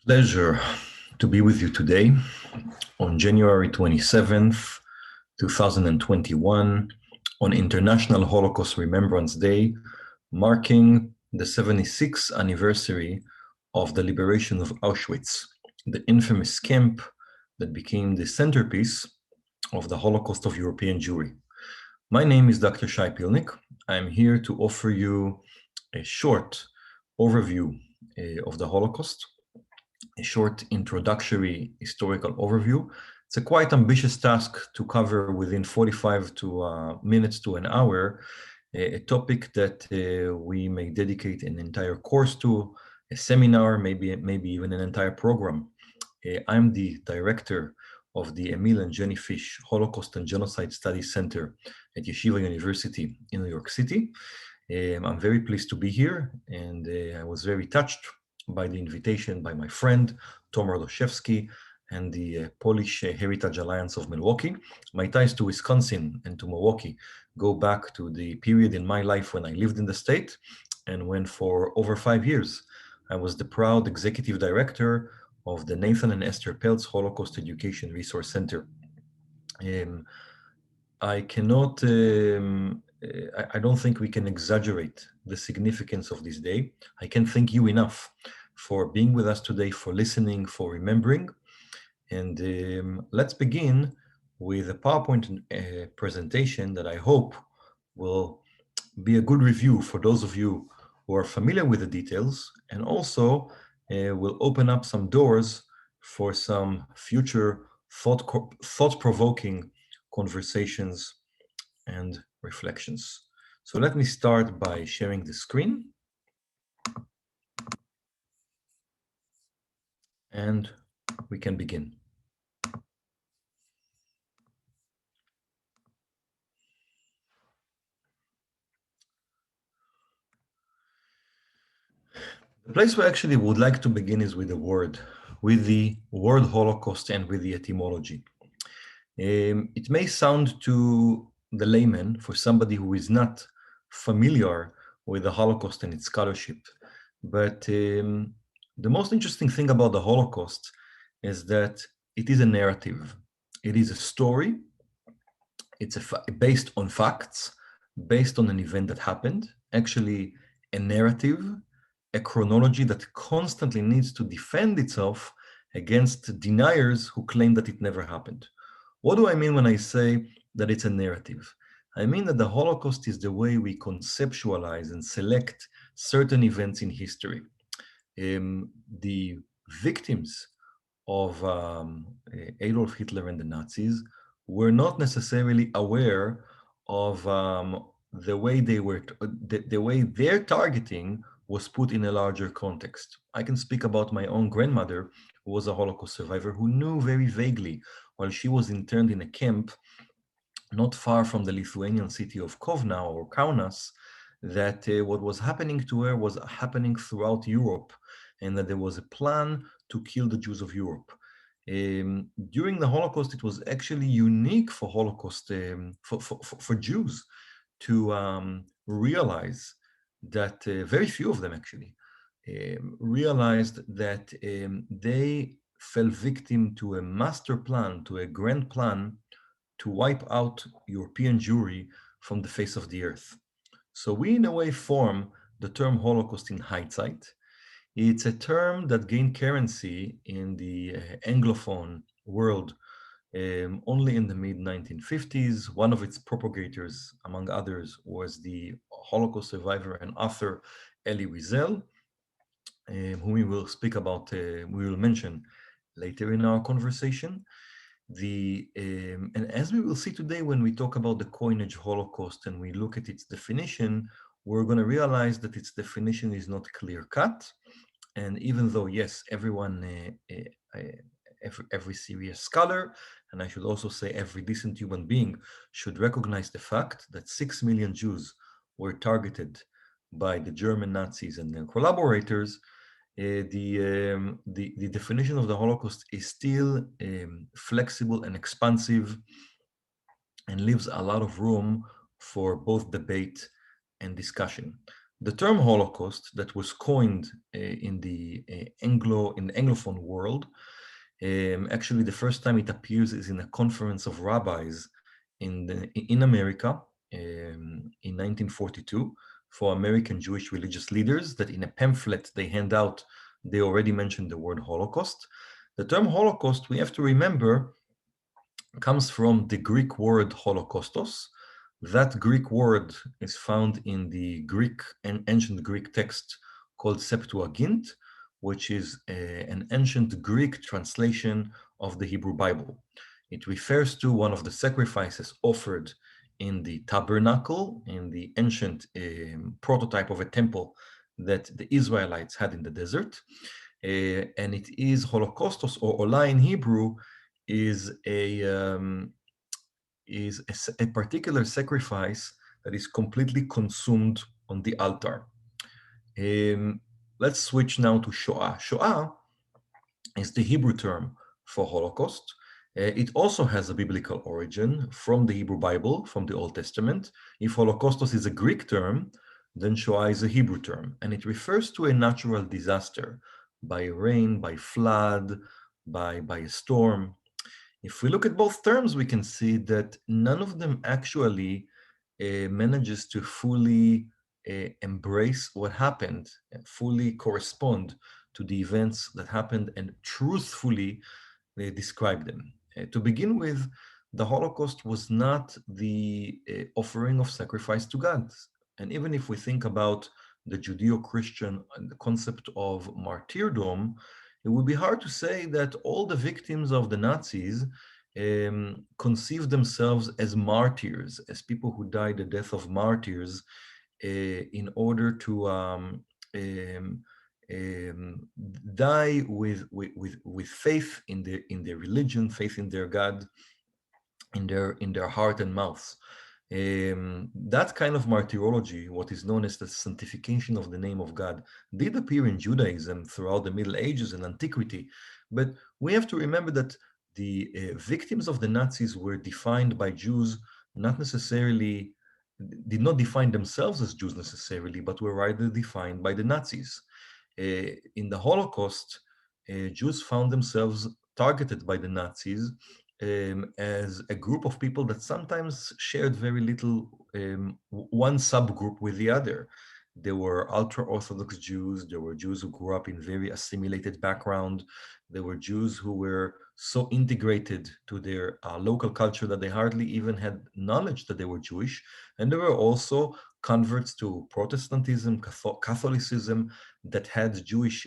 Pleasure to be with you today on January 27th, 2021, on International Holocaust Remembrance Day, marking the 76th anniversary of the liberation of Auschwitz, the infamous camp that became the centerpiece of the Holocaust of European Jewry. My name is Dr. Shay Pilnik. I'm here to offer you a short overview of the Holocaust, a short introductory historical overview. It's a quite ambitious task to cover within 45 minutes to an hour, a topic that we may dedicate an entire course to, a seminar, maybe even an entire program. I'm the director of the Emil and Jenny Fish Holocaust and Genocide Studies Center at Yeshiva University in New York City. I'm very pleased to be here, and I was very touched by the invitation by my friend Tomer Loszewski and the Polish Heritage Alliance of Milwaukee. My ties to Wisconsin and to Milwaukee go back to the period in my life when I lived in the state, and when for over 5 years I was the proud executive director of the Nathan and Esther Peltz Holocaust Education Resource Center. I don't think we can exaggerate the significance of this day. I can't thank you enough for being with us today, for listening, for remembering. And let's begin with a PowerPoint presentation that I hope will be a good review for those of you who are familiar with the details, and also will open up some doors for some future thought-provoking conversations and reflections. So let me start by sharing the screen. And we can begin. The place we actually would like to begin is with the word Holocaust and with the etymology. It may sound to the layman, for somebody who is not familiar with the Holocaust and its scholarship, but the most interesting thing about the Holocaust is that it is a narrative. It is a story. It's based on facts, based on an event that happened, actually a narrative, a chronology that constantly needs to defend itself against deniers who claim that it never happened. What do I mean when I say that it's a narrative? I mean that the Holocaust is the way we conceptualize and select certain events in history. The victims of Adolf Hitler and the Nazis were not necessarily aware of the way the way their targeting was put in a larger context. I can speak about my own grandmother, who was a Holocaust survivor, who knew very vaguely, while she was interned in a camp not far from the Lithuanian city of Kovna or Kaunas, that what was happening to her was happening throughout Europe, and that there was a plan to kill the Jews of Europe. During the Holocaust, it was actually unique for Holocaust for Jews to realize that very few of them actually realized that they fell victim to a master plan, to a grand plan to wipe out European Jewry from the face of the earth. So we in a way form the term Holocaust in hindsight. It's a term that gained currency in the Anglophone world only in the mid-1950s. One of its propagators, among others, was the Holocaust survivor and author Elie Wiesel, whom we will speak about, we will mention later in our conversation. And as we will see today, when we talk about the coinage Holocaust and we look at its definition, we're going to realize that its definition is not clear-cut. And even though, yes, everyone, every serious scholar, and I should also say every decent human being, should recognize the fact that 6 million Jews were targeted by the German Nazis and their collaborators, the definition of the Holocaust is still flexible and expansive and leaves a lot of room for both debate and discussion. The term Holocaust that was coined in the Anglophone world, actually the first time it appears is in a conference of rabbis in America in 1942 for American Jewish religious leaders, that in a pamphlet they hand out, they already mentioned the word Holocaust. The term Holocaust, we have to remember, comes from the Greek word holocaustos. That Greek word is found in the ancient Greek text called Septuagint, which is an ancient Greek translation of the Hebrew Bible. It refers to one of the sacrifices offered in the tabernacle, in the ancient prototype of a temple that the Israelites had in the desert. And it is holocaustos, or olah in Hebrew, is a particular sacrifice that is completely consumed on the altar. Um, let's switch now to Shoah. Shoah is the Hebrew term for Holocaust. It also has a biblical origin from the Hebrew Bible, from the Old Testament. If Holocaustos is a Greek term, then Shoah is a Hebrew term, and it refers to a natural disaster by rain, by flood, by a storm. If we look at both terms, we can see that none of them actually manages to fully embrace what happened and fully correspond to the events that happened and truthfully describe them. To begin with, the Holocaust was not the offering of sacrifice to God. And even if we think about the Judeo-Christian the concept of martyrdom, it would be hard to say that all the victims of the Nazis conceived themselves as martyrs, as people who died the death of martyrs in order to um, die with faith in their religion, faith in their God, in their heart and mouth. That kind of martyrology, what is known as the sanctification of the name of God, did appear in Judaism throughout the Middle Ages and Antiquity. But we have to remember that the victims of the Nazis were defined by Jews, not necessarily, did not define themselves as Jews necessarily, but were rather defined by the Nazis. In the Holocaust, Jews found themselves targeted by the Nazis as a group of people that sometimes shared very little one subgroup with the other. There were ultra-Orthodox Jews, there were Jews who grew up in very assimilated background, there were Jews who were so integrated to their local culture that they hardly even had knowledge that they were Jewish, and there were also converts to Protestantism, Catholicism, that had Jewish,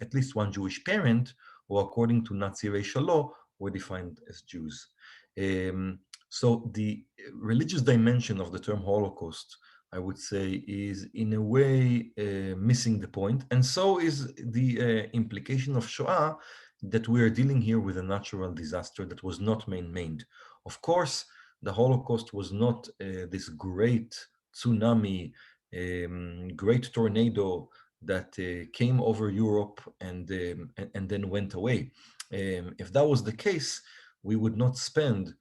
at least one Jewish parent, who according to Nazi racial law were defined as Jews. So the religious dimension of the term Holocaust, I would say, is in a way missing the point. And so is the implication of Shoah, that we are dealing here with a natural disaster that was not man-made. Of course, the Holocaust was not this great tsunami, great tornado that came over Europe and then went away. If that was the case, we would not spend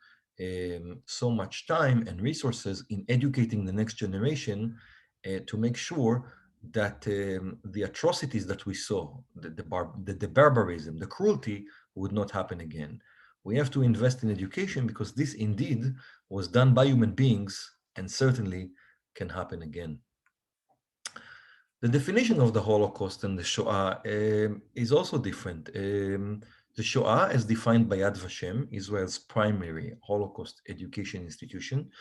so much time and resources in educating the next generation to make sure that the atrocities that we saw, the barbarism, the cruelty would not happen again. We have to invest in education because this indeed was done by human beings and certainly can happen again. The definition of the Holocaust and the Shoah is also different. The Shoah, as defined by Yad Vashem, Israel's primary Holocaust education institution,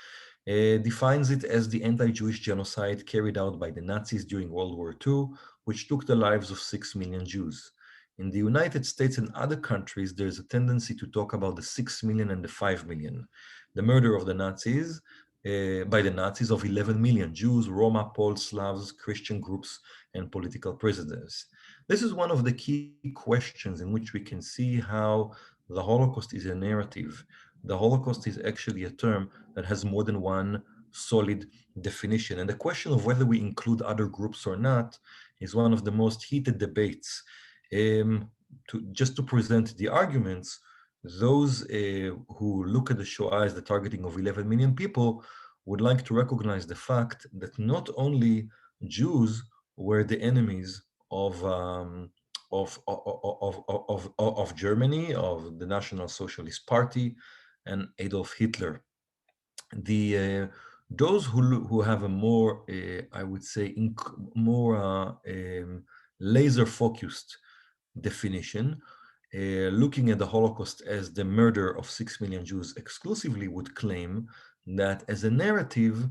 defines it as the anti-Jewish genocide carried out by the Nazis during World War II, which took the lives of 6 million Jews. In the United States and other countries, there's a tendency to talk about the 6 million and the 5 million. The murder of the Nazis, by the Nazis, of 11 million Jews, Roma, Poles, Slavs, Christian groups, and political prisoners. This is one of the key questions in which we can see how the Holocaust is a narrative. The Holocaust is actually a term that has more than one solid definition. And the question of whether we include other groups or not is one of the most heated debates. Just to present the arguments, those who look at the Shoah as the targeting of 11 million people would like to recognize the fact that not only Jews were the enemies of um, of Germany, of the National Socialist Party, and Adolf Hitler. The Those who have a more, I would say, more laser focused definition, looking at the Holocaust as the murder of 6 million Jews exclusively, would claim that as a narrative,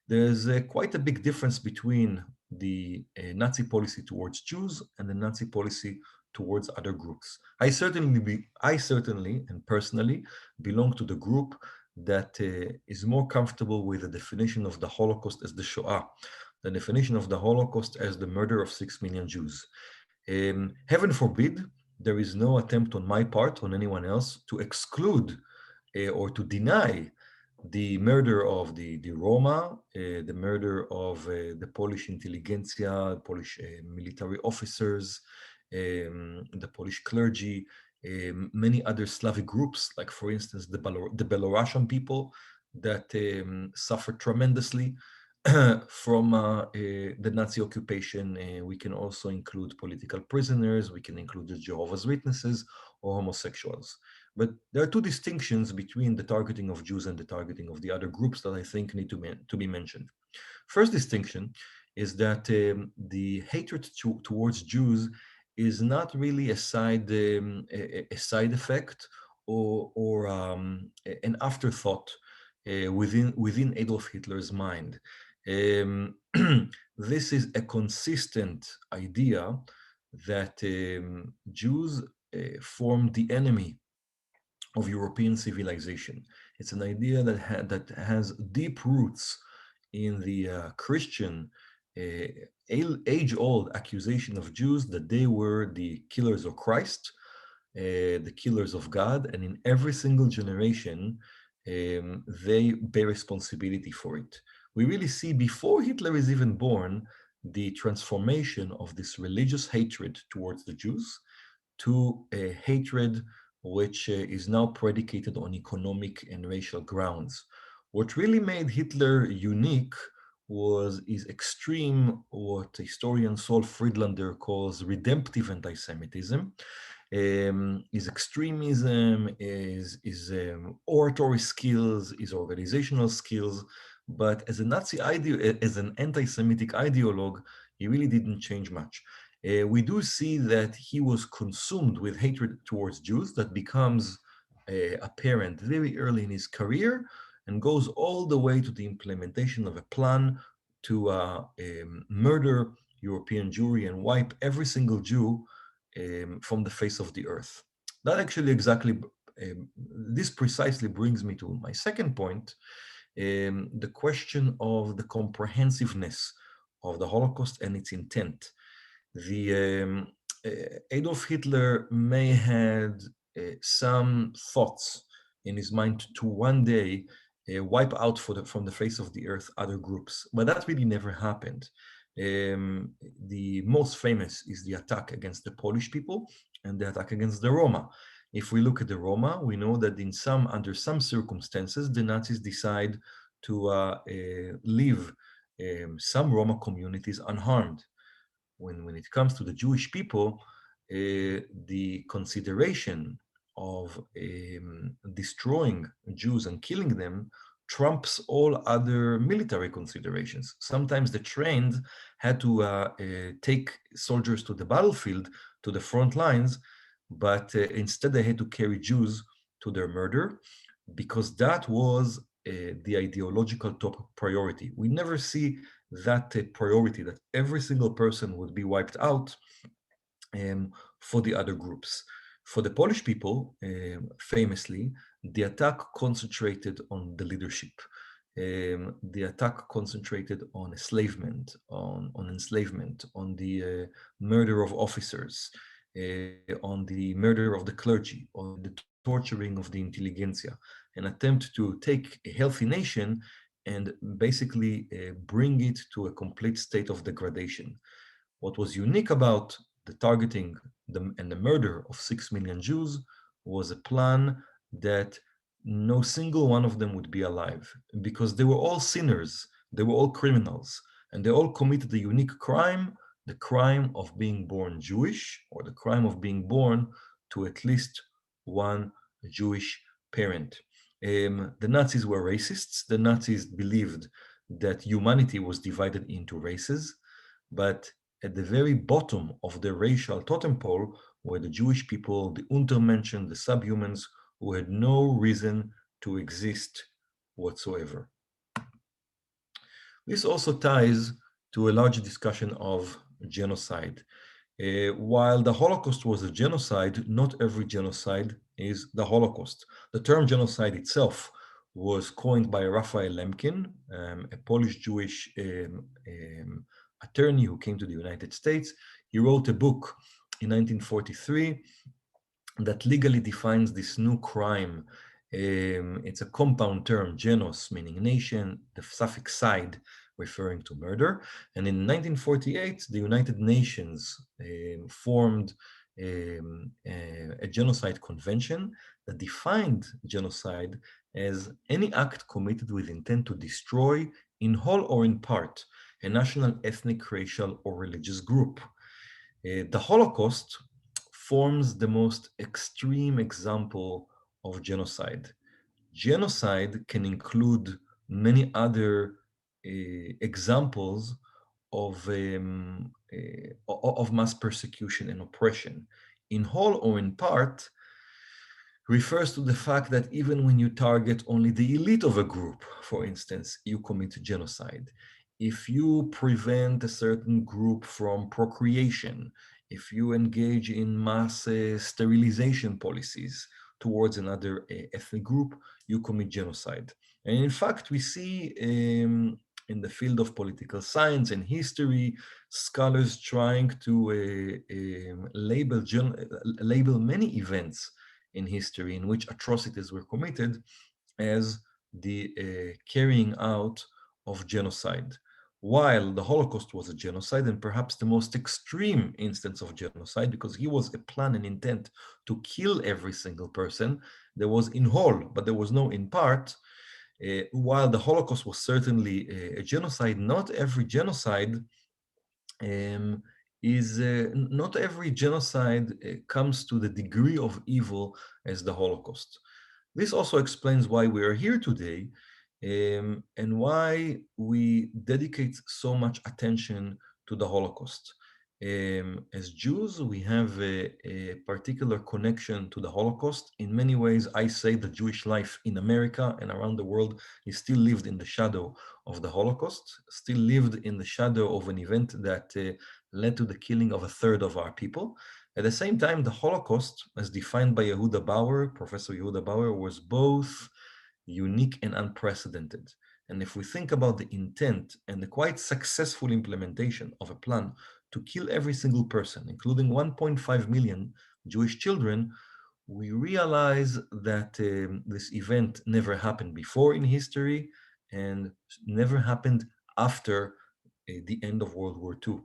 there's quite a big difference between the Nazi policy towards Jews and the Nazi policy towards other groups. I certainly and personally belong to the group that is more comfortable with the definition of the Holocaust as the Shoah, the definition of the Holocaust as the murder of 6 million Jews. Heaven forbid, there is no attempt on my part, on anyone else, to exclude or to deny the murder of the Roma, the murder of the Polish intelligentsia, Polish military officers, the Polish clergy, many other Slavic groups, like for instance, the Belarusian people that suffered tremendously from the Nazi occupation. We can also include political prisoners, we can include the Jehovah's Witnesses or homosexuals. But there are two distinctions between the targeting of Jews and the targeting of the other groups that I think need to be mentioned. First distinction is that the hatred towards Jews is not really a side effect or an afterthought within Adolf Hitler's mind. This is a consistent idea that Jews form the enemy of European civilization. It's an idea that has deep roots in the Christian age-old accusation of Jews that they were the killers of Christ, the killers of God, and in every single generation, they bear responsibility for it. We really see before Hitler is even born the transformation of this religious hatred towards the Jews to a hatred which is now predicated on economic and racial grounds. What really made Hitler unique was his extreme, what historian Saul Friedlander calls redemptive anti-Semitism. His extremism, his oratory skills, his organizational skills, but as a as an anti-Semitic ideologue, he really didn't change much. We do see that he was consumed with hatred towards Jews that becomes apparent very early in his career and goes all the way to the implementation of a plan to murder European Jewry and wipe every single Jew from the face of the earth. That actually this precisely brings me to my second point, the question of the comprehensiveness of the Holocaust and its intent. Adolf Hitler may had some thoughts in his mind to one day wipe out from the face of the earth other groups, but that really never happened. The most famous is the attack against the Polish people and the attack against the Roma. If we look at the Roma, we know that under some circumstances, the Nazis decide to leave some Roma communities unharmed. When it comes to the Jewish people, the consideration of destroying Jews and killing them trumps all other military considerations. Sometimes the trained had to take soldiers to the battlefield, to the front lines, but instead they had to carry Jews to their murder because that was the ideological top priority. We never see that priority that every single person would be wiped out for the other groups. For the Polish people, famously, the attack concentrated on the leadership. The attack concentrated on enslavement, on the murder of officers, on the murder of the clergy, on the torturing of the intelligentsia, an attempt to take a healthy nation and basically bring it to a complete state of degradation. What was unique about the targeting and the murder of 6 million Jews was a plan that no single one of them would be alive because they were all sinners, they were all criminals. And they all committed a unique crime, the crime of being born Jewish, or the crime of being born to at least one Jewish parent. The Nazis were racists. The Nazis believed that humanity was divided into races, but at the very bottom of the racial totem pole were the Jewish people, the Untermenschen, the subhumans, who had no reason to exist whatsoever. This also ties to a large discussion of genocide. While the Holocaust was a genocide, not every genocide is the Holocaust. The term genocide itself was coined by Raphael Lemkin, a Polish Jewish attorney who came to the United States. He wrote a book in 1943 that legally defines this new crime. It's a compound term, genos, meaning nation, the suffix side, referring to murder. And in 1948, the United Nations formed a genocide convention that defined genocide as any act committed with intent to destroy, in whole or in part, a national, ethnic, racial, or religious group. The Holocaust forms the most extreme example of genocide. Genocide can include many other examples of mass persecution and oppression. In whole or in part, refers to the fact that even when you target only the elite of a group, for instance, you commit genocide. If you prevent a certain group from procreation, if you engage in mass sterilization policies towards another ethnic group, you commit genocide. And in fact, we see in the field of political science and history, scholars trying to label many events in history in which atrocities were committed as the carrying out of genocide. While the Holocaust was a genocide and perhaps the most extreme instance of genocide, because he was a plan and intent to kill every single person, there was in whole, but there was no in part. While the Holocaust was certainly a genocide, not every genocide not every genocide comes to the degree of evil as the Holocaust. This also explains why we are here today and why we dedicate so much attention to the Holocaust. As Jews, we have a particular connection to the Holocaust. In many ways, I say that Jewish life in America and around the world is still lived in the shadow of the Holocaust, still lived in the shadow of an event that led to the killing of a third of our people. At the same time, the Holocaust, as defined by Yehuda Bauer, Professor Yehuda Bauer, was both unique and unprecedented. And if we think about the intent and the quite successful implementation of a plan to kill every single person, including 1.5 million Jewish children, we realize that this event never happened before in history and never happened after the end of World War II.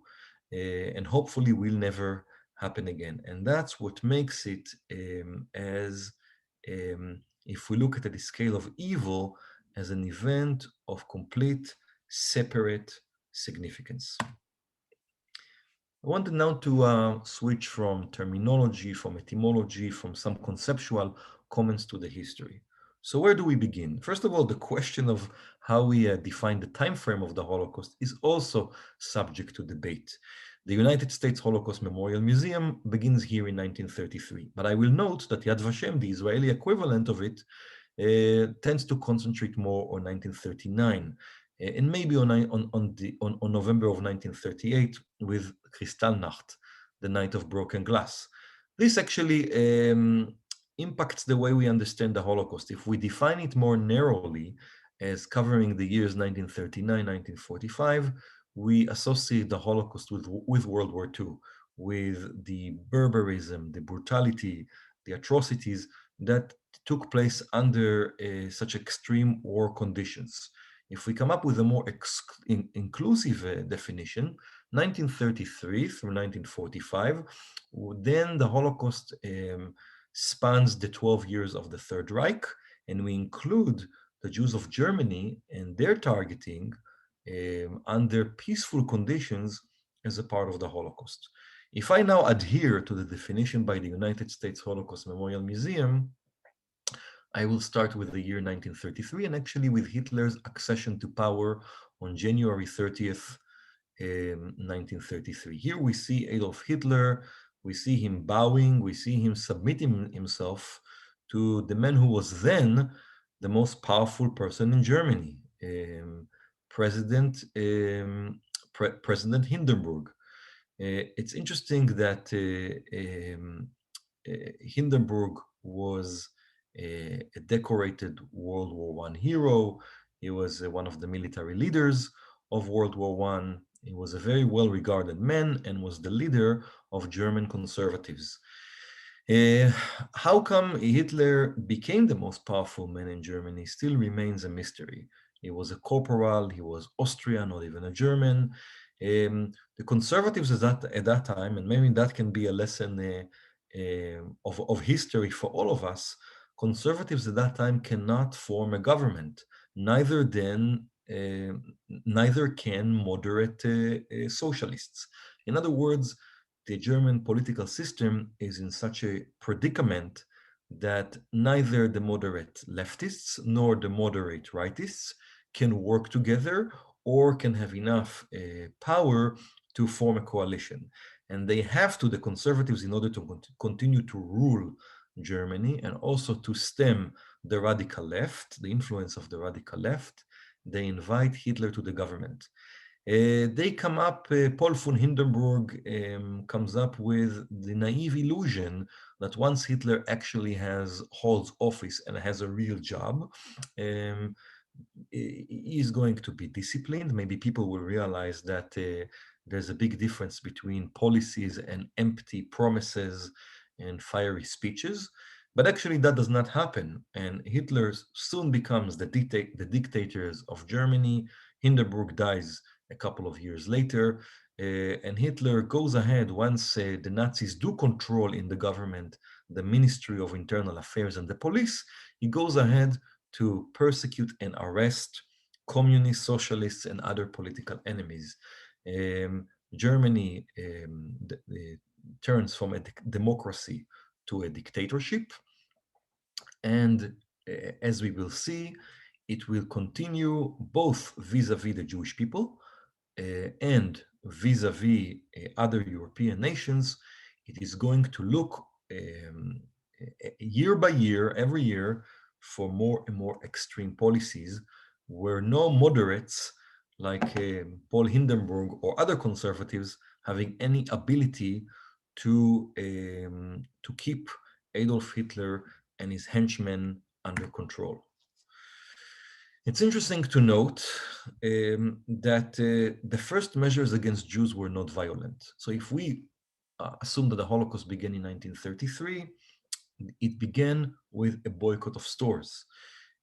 And hopefully will never happen again. And that's what makes it if we look at the scale of evil, as an event of complete separate significance. I wanted now to switch from terminology, from etymology, from some conceptual comments to the history. So where do we begin? First of all, the question of how we define the time frame of the Holocaust is also subject to debate. The United States Holocaust Memorial Museum begins here in 1933, but I will note that Yad Vashem, the Israeli equivalent of it, tends to concentrate more on 1939 and maybe on November of 1938 with Kristallnacht, the Night of Broken Glass. This actually impacts the way we understand the Holocaust. If we define it more narrowly as covering the years 1939, 1945, we associate the Holocaust with World War II, with the barbarism, the brutality, the atrocities that took place under such extreme war conditions. If we come up with a more inclusive definition, 1933 through 1945, then the Holocaust spans the 12 years of the Third Reich, and we include the Jews of Germany and their targeting under peaceful conditions as a part of the Holocaust. If I now adhere to the definition by the United States Holocaust Memorial Museum, I will start with the year 1933 and actually with Hitler's accession to power on January 30th, 1933. Here we see Adolf Hitler, we see him bowing, we see him submitting himself to the man who was then the most powerful person in Germany, President President Hindenburg. It's interesting that Hindenburg was a decorated World War I hero. He was one of the military leaders of World War I. He was a very well-regarded man and was the leader of German conservatives. Uh, how come Hitler became the most powerful man in Germany still remains a mystery. He was a corporal, he was Austrian, not even a German. The conservatives at that time, and maybe that can be a lesson of history for all of us, conservatives at that time cannot form a government. Neither can moderate socialists. In other words, the German political system is in such a predicament that neither the moderate leftists nor the moderate rightists can work together or can have enough power to form a coalition. And they have to, the conservatives, in order to continue to rule Germany and also to stem the radical left, the influence of the radical left, they invite Hitler to the government. They come up, Paul von Hindenburg comes up with the naive illusion that once Hitler actually holds office and has a real job, is going to be disciplined. Maybe people will realize that there's a big difference between policies and empty promises and fiery speeches. But actually, that does not happen. And Hitler soon becomes the dictators of Germany. Hindenburg dies a couple of years later. And Hitler goes ahead once the Nazis do control in the government the Ministry of Internal Affairs and the police. He goes ahead to persecute and arrest communists, socialists, and other political enemies. Germany turns from a democracy to a dictatorship. And as we will see, it will continue both vis-a-vis the Jewish people and vis-a-vis other European nations. It is going to look year by year, every year, for more and more extreme policies where no moderates like Paul Hindenburg or other conservatives having any ability to keep Adolf Hitler and his henchmen under control. It's interesting to note that the first measures against Jews were not violent. So if we assume that the Holocaust began in 1933, it began with a boycott of stores,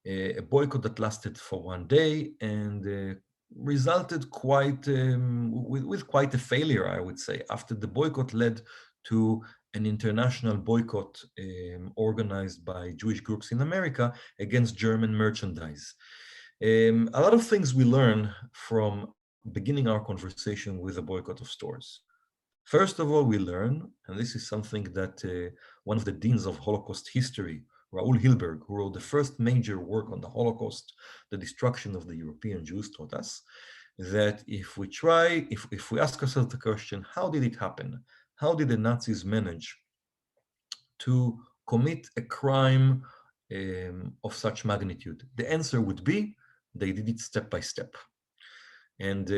a boycott that lasted for one day and resulted with quite a failure, I would say. After the boycott led to an international boycott organized by Jewish groups in America against German merchandise. A lot of things we learn from beginning our conversation with a boycott of stores. First of all, we learn, and this is something that one of the deans of Holocaust history, Raoul Hilberg, who wrote the first major work on the Holocaust, the destruction of the European Jews, taught us, that if we ask ourselves the question, how did it happen? How did the Nazis manage to commit a crime of such magnitude? The answer would be, they did it step by step. And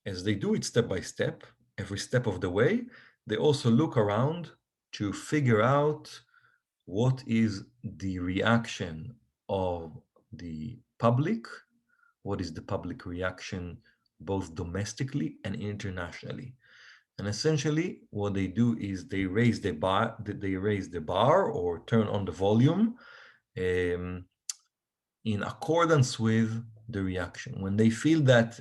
as they do it step by step, every step of the way, they also look around to figure out what is the reaction of the public, what is the public reaction both domestically and internationally. And essentially, what they do is they raise the bar or turn on the volume in accordance with the reaction. When they feel that,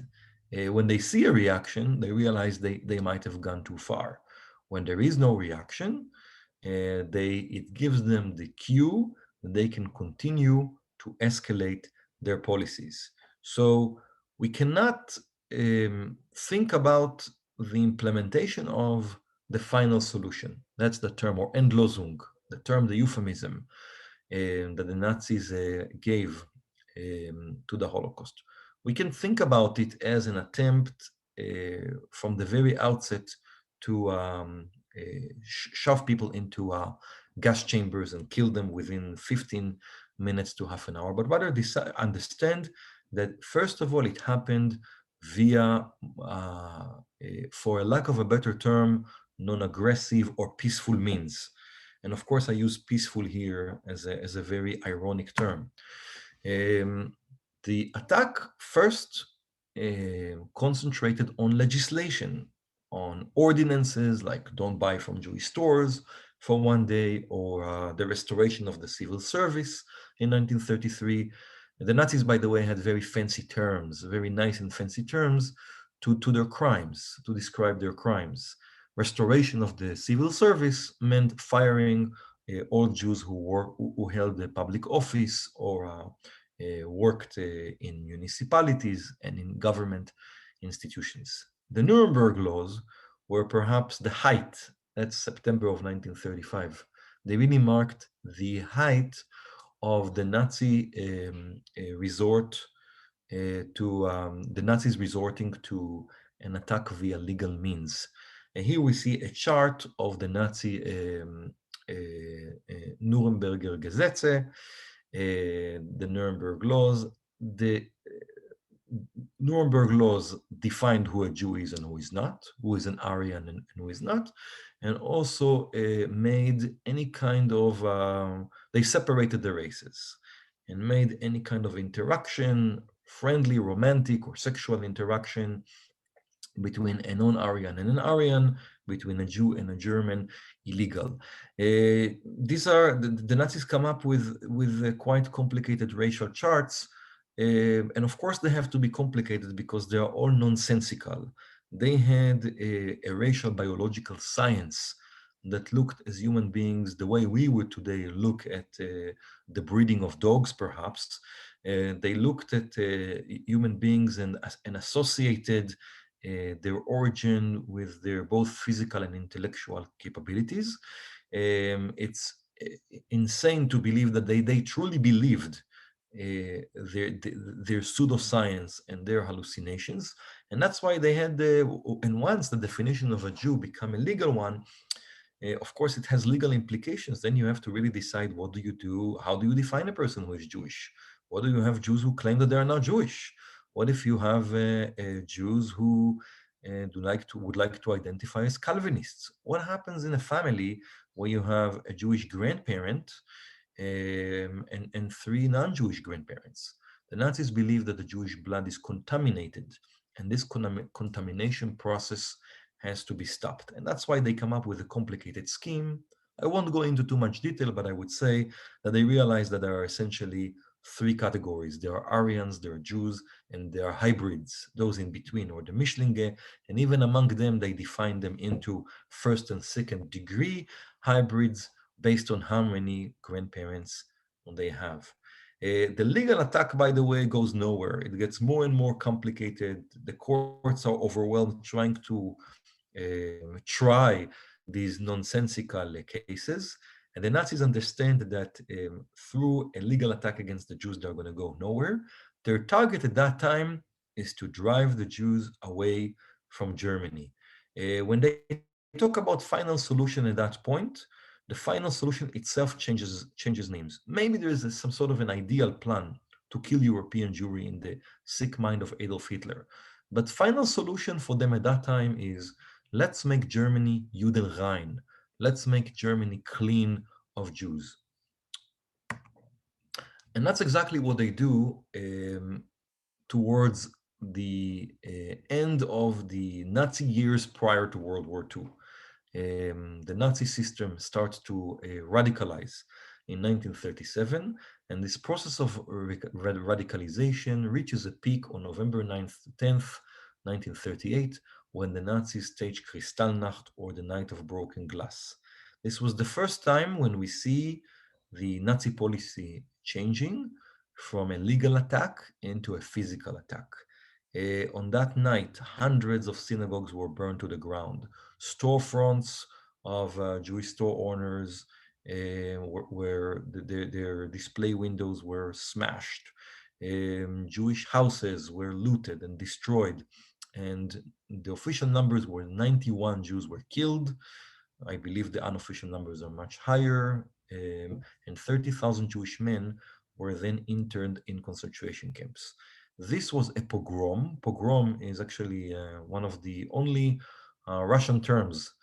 when they see a reaction, they realize they might have gone too far. When there is no reaction, it gives them the cue that they can continue to escalate their policies. So we cannot think about the implementation of the final solution. That's the term, or Endlösung, the term, the euphemism that the Nazis gave to the Holocaust. We can think about it as an attempt from the very outset to shove people into gas chambers and kill them within 15 minutes to half an hour, but rather understand that, first of all, it happened via, for a lack of a better term, non-aggressive or peaceful means. And of course, I use peaceful here as a very ironic term. Um, the attack first concentrated on legislation, on ordinances like don't buy from Jewish stores for one day, or the restoration of the civil service in 1933. The Nazis, by the way, had very fancy terms, very nice and fancy terms to their crimes, to describe their crimes. Restoration of the civil service meant firing all Jews who held a public office or worked in municipalities and in government institutions. The Nuremberg laws were perhaps the height. That's September of 1935. They really marked the height of the Nazi resort to the Nazis resorting to an attack via legal means. And here we see a chart of the Nazi Nuremberger Gesetze, the Nuremberg laws. The Nuremberg laws defined who a Jew is and who is not, who is an Aryan and who is not, and also made any kind of, they separated the races and made any kind of interaction, friendly, romantic, or sexual interaction between a non-Aryan and an Aryan, between a Jew and a German, illegal. These are, the Nazis come up with quite complicated racial charts, and of course they have to be complicated because they are all nonsensical. They had a racial biological science that looked as human beings the way we would today look at the breeding of dogs, perhaps. They looked at human beings and associated their origin with their both physical and intellectual capabilities. It's insane to believe that they truly believed their pseudoscience and their hallucinations. And that's why they had, and once the definition of a Jew become a legal one, of course, it has legal implications. Then you have to really decide, what do you do? How do you define a person who is Jewish? What do you have Jews who claim that they are not Jewish? What if you have Jews who would like to identify as Calvinists? What happens in a family where you have a Jewish grandparent and three non-Jewish grandparents? The Nazis believe that the Jewish blood is contaminated, and this contamination process has to be stopped. And that's why they come up with a complicated scheme. I won't go into too much detail, but I would say that they realize that there are essentially three categories. There are Aryans, there are Jews, and there are hybrids, those in between, or the Mischlinge. And even among them, they define them into first and second degree hybrids based on how many grandparents they have. The legal attack, by the way, goes nowhere. It gets more and more complicated. The courts are overwhelmed trying to try these nonsensical cases. And the Nazis understand that through a legal attack against the Jews, they're going to go nowhere. Their target at that time is to drive the Jews away from Germany. When they talk about final solution at that point, the final solution itself changes names. Maybe there is some sort of an ideal plan to kill European Jewry in the sick mind of Adolf Hitler. But final solution for them at that time is, let's make Germany Judenrein. Let's make Germany clean of Jews. And that's exactly what they do towards the end of the Nazi years prior to World War II. The Nazi system starts to radicalize in 1937, and this process of radicalization reaches a peak on November 9th to 10th, 1938, when the Nazis stage Kristallnacht, or the Night of Broken Glass. This was the first time when we see the Nazi policy changing from a legal attack into a physical attack. On that night, hundreds of synagogues were burned to the ground. Storefronts of Jewish store owners where their display windows were smashed. Jewish houses were looted and destroyed. And the official numbers were 91 Jews were killed. I believe the unofficial numbers are much higher. And 30,000 Jewish men were then interned in concentration camps. This was a pogrom. Pogrom is actually one of the only Russian terms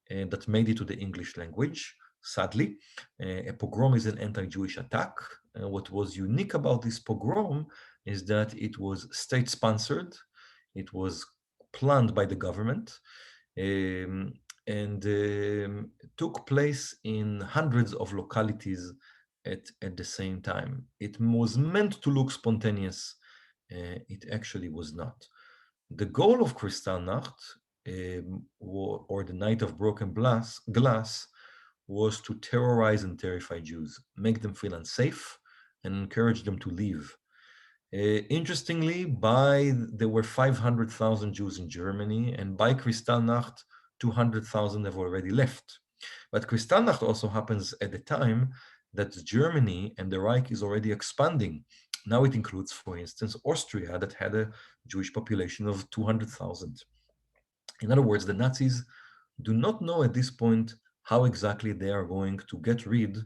that made it to the English language, sadly. A pogrom is an anti-Jewish attack. What was unique about this pogrom is that it was state-sponsored, it was planned by the government, um, and took place in hundreds of localities at the same time. It was meant to look spontaneous. It actually was not. The goal of Kristallnacht, or the Night of Broken Glass, was to terrorize and terrify Jews, make them feel unsafe, and encourage them to leave. Interestingly, there were 500,000 Jews in Germany, and by Kristallnacht, 200,000 have already left. But Kristallnacht also happens at the time that Germany and the Reich is already expanding. Now it includes, for instance, Austria, that had a Jewish population of 200,000. In other words, the Nazis do not know at this point how exactly they are going to get rid,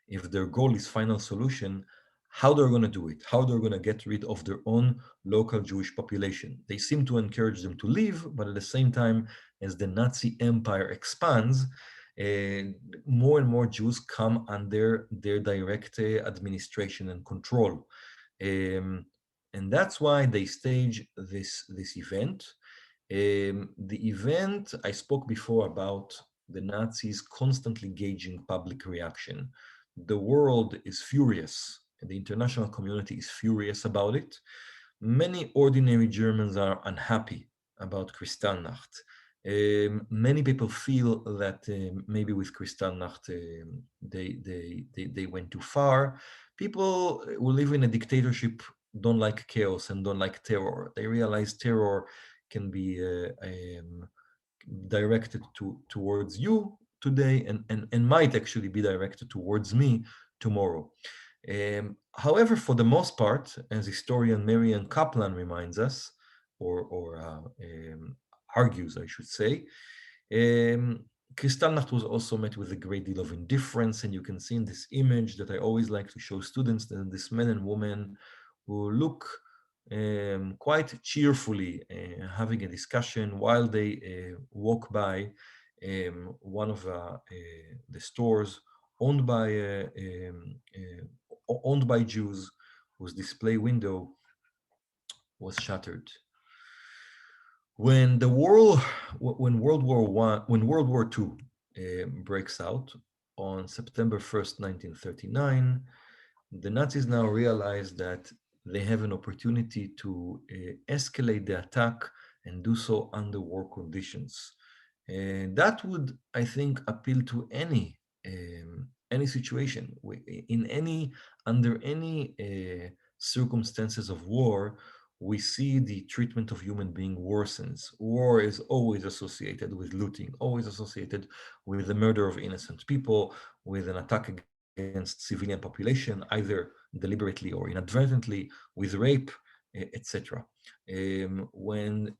if their goal is final solution, how they're going to do it, how they're going to get rid of their own local Jewish population. They seem to encourage them to leave, but at the same time, as the Nazi empire expands, more and more Jews come under their direct administration and control. And that's why they stage this event. The event, I spoke before about the Nazis constantly gauging public reaction. The world is furious, and the international community is furious about it. Many ordinary Germans are unhappy about Kristallnacht. Many people feel that maybe with Kristallnacht they went too far. People who live in a dictatorship don't like chaos and don't like terror. They realize terror can be directed towards you today and might actually be directed towards me tomorrow. However, for the most part, as historian Marian Kaplan reminds us, or argues, I should say, Kristallnacht was also met with a great deal of indifference, and you can see in this image that I always like to show students that this man and woman who look quite cheerfully having a discussion while they walk by one of the stores owned by Jews, whose display window was shattered. When World War II breaks out on September 1st, 1939, the Nazis now realize that they have an opportunity to escalate the attack and do so under war conditions. And that would, I think, appeal to any situation, under any circumstances of war. We see the treatment of human being worsens. War is always associated with looting, always associated with the murder of innocent people, with an attack against civilian population, either deliberately or inadvertently, with rape, etc. When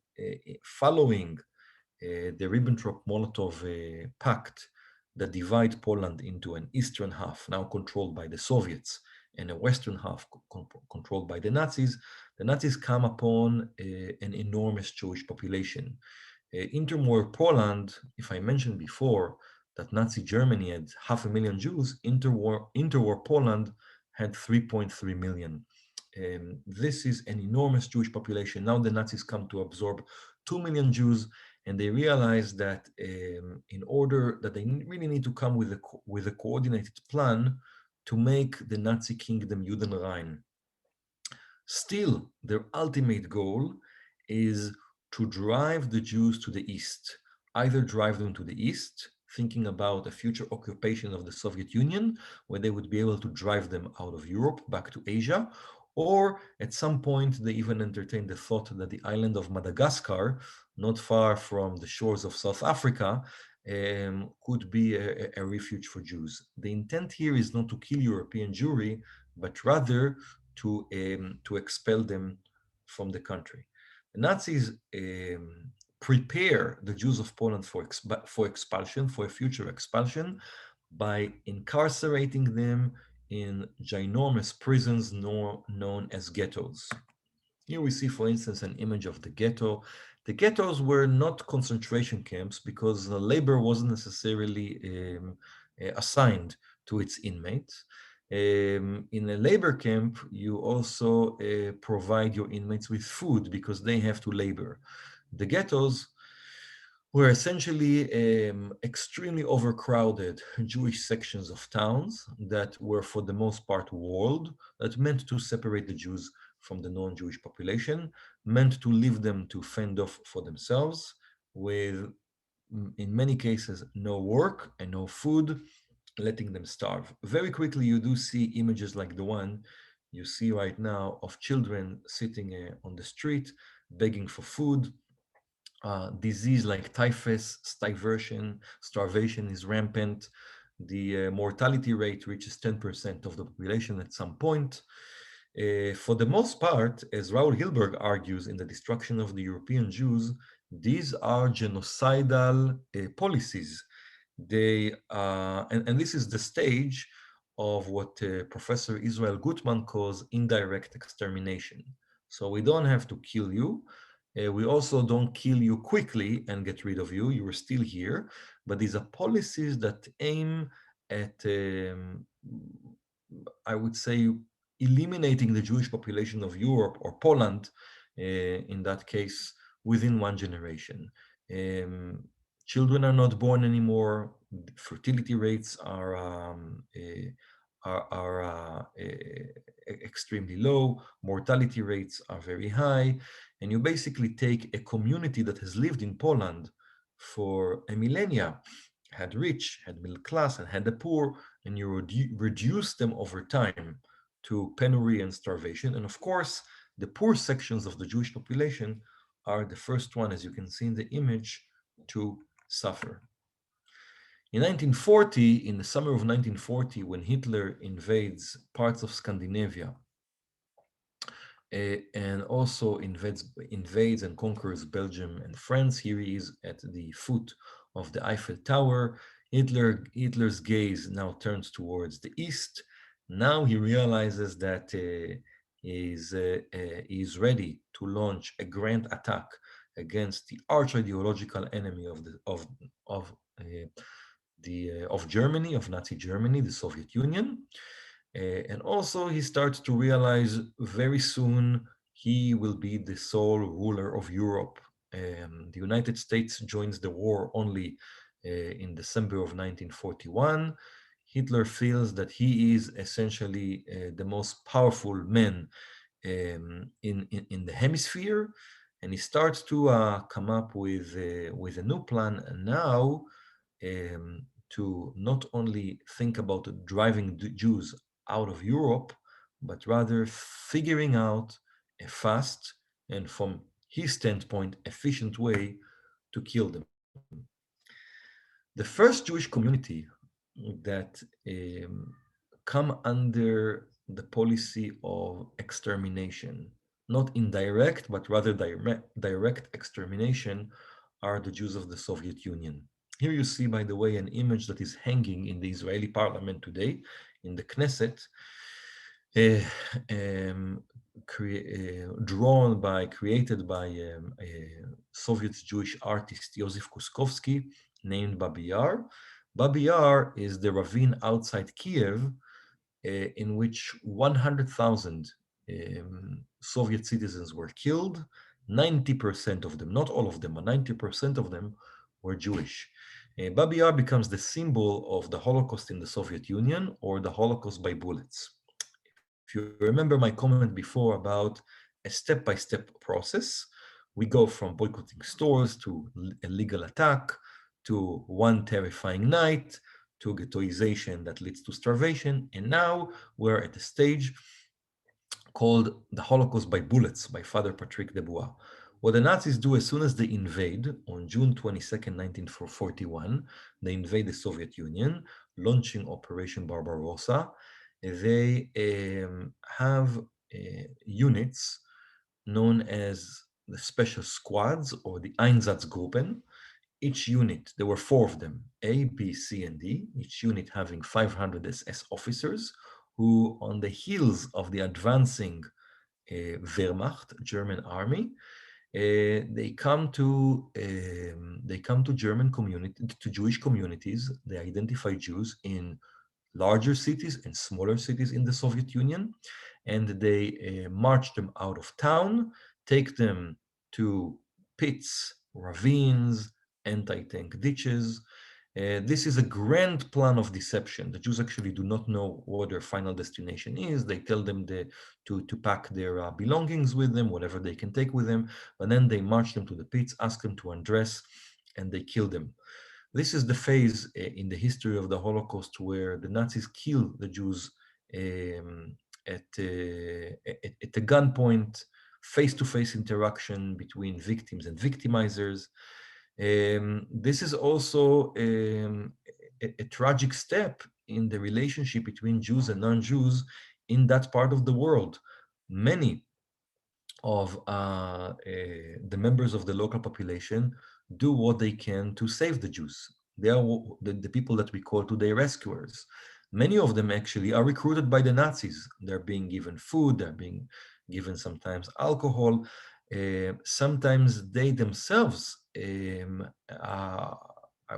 following the Ribbentrop-Molotov pact that divide Poland into an eastern half, now controlled by the Soviets, and a western half controlled by the Nazis come upon an enormous Jewish population. Interwar Poland, if I mentioned before that Nazi Germany had 500,000 Jews, interwar Poland had 3.3 million. This is an enormous Jewish population. Now the Nazis come to absorb 2 million Jews, and they realize that in order that they really need to come with a coordinated plan to make the Nazi kingdom Judenrein. Still, their ultimate goal is to drive the Jews to the east, either drive them to the east, thinking about a future occupation of the Soviet Union, where they would be able to drive them out of Europe back to Asia, Or at some point, they even entertained the thought that the island of Madagascar, not far from the shores of South Africa, could be a refuge for Jews. The intent here is not to kill European Jewry, but rather to expel them from the country. The Nazis prepare the Jews of Poland for expulsion, for a future expulsion, by incarcerating them in ginormous prisons known as ghettos. Here we see, for instance, an image of the ghetto. The ghettos were not concentration camps because the labor wasn't necessarily assigned to its inmates. In a labor camp, you also provide your inmates with food because they have to labor. The ghettos were essentially extremely overcrowded Jewish sections of towns that were, for the most part, walled, that meant to separate the Jews from the non-Jewish population, meant to leave them to fend off for themselves, with, in many cases, no work and no food, letting them starve. Very quickly, you do see images like the one you see right now of children sitting on the street, begging for food. Disease like typhus, starvation is rampant. The mortality rate reaches 10% of the population at some point. For the most part, as Raoul Hilberg argues in The Destruction of the European Jews, these are genocidal policies. And this is the stage of what Professor Israel Gutman calls indirect extermination. So we don't have to kill you. We also don't kill you quickly and get rid of you. You are still here. But these are policies that aim at, I would say, eliminating the Jewish population of Europe or Poland, in that case, within one generation. Children are not born anymore. Fertility rates are extremely low. Mortality rates are very high. And you basically take a community that has lived in Poland for a millennia, had rich, had middle class, and had the poor, and you reduce them over time to penury and starvation. And of course, the poor sections of the Jewish population are the first one, as you can see in the image, to suffer. In 1940, in the summer of 1940, when Hitler invades parts of Scandinavia, and also invades and conquers Belgium and France, here he is at the foot of the Eiffel Tower. Hitler's gaze now turns towards the east. Now he realizes that he is ready to launch a grand attack against the arch-ideological enemy of Germany, of Nazi Germany, the Soviet Union. And also he starts to realize very soon he will be the sole ruler of Europe. The United States joins the war only in December of 1941. Hitler feels that he is essentially the most powerful man in the hemisphere, and he starts to come up with a new plan. And now to not only think about driving the Jews out of Europe, but rather figuring out a fast and, from his standpoint, efficient way to kill them. The first Jewish community that come under the policy of extermination, not indirect, but rather direct extermination, are the Jews of the Soviet Union. Here you see, by the way, an image that is hanging in the Israeli parliament today, in the Knesset, created by a Soviet Jewish artist, Yosef Kuskovsky, named Babi Yar. Babi Yar is the ravine outside Kiev in which 100,000 Soviet citizens were killed. 90% of them, not all of them, but 90% of them were Jewish. Babi Yar becomes the symbol of the Holocaust in the Soviet Union, or the Holocaust by bullets. If you remember my comment before about a step-by-step process, we go from boycotting stores to a legal attack, to one terrifying night, to ghettoization that leads to starvation, and now we're at a stage called The Holocaust by Bullets by Father Patrick Debois. What the Nazis do as soon as they invade on June 22nd, 1941, they invade the Soviet Union, launching Operation Barbarossa. They have units known as the special squads or the Einsatzgruppen. Each unit, there were four of them, A, B, C, and D, each unit having 500 SS officers who, on the heels of the advancing Wehrmacht, German army, they come to German community, to Jewish communities. They identify Jews in larger cities and smaller cities in the Soviet Union, and they march them out of town, take them to pits, ravines, anti-tank ditches. This is a grand plan of deception. The Jews actually do not know what their final destination is. They tell them to pack their belongings with them, whatever they can take with them, but then they march them to the pits, ask them to undress, and they kill them. This is the phase in the history of the Holocaust where the Nazis kill the Jews at a gunpoint, face-to-face interaction between victims and victimizers. This is also a tragic step in the relationship between Jews and non-Jews in that part of the world. Many of the members of the local population do what they can to save the Jews. They are the people that we call today rescuers. Many of them actually are recruited by the Nazis. They're being given food, they're being given sometimes alcohol. Sometimes they themselves, I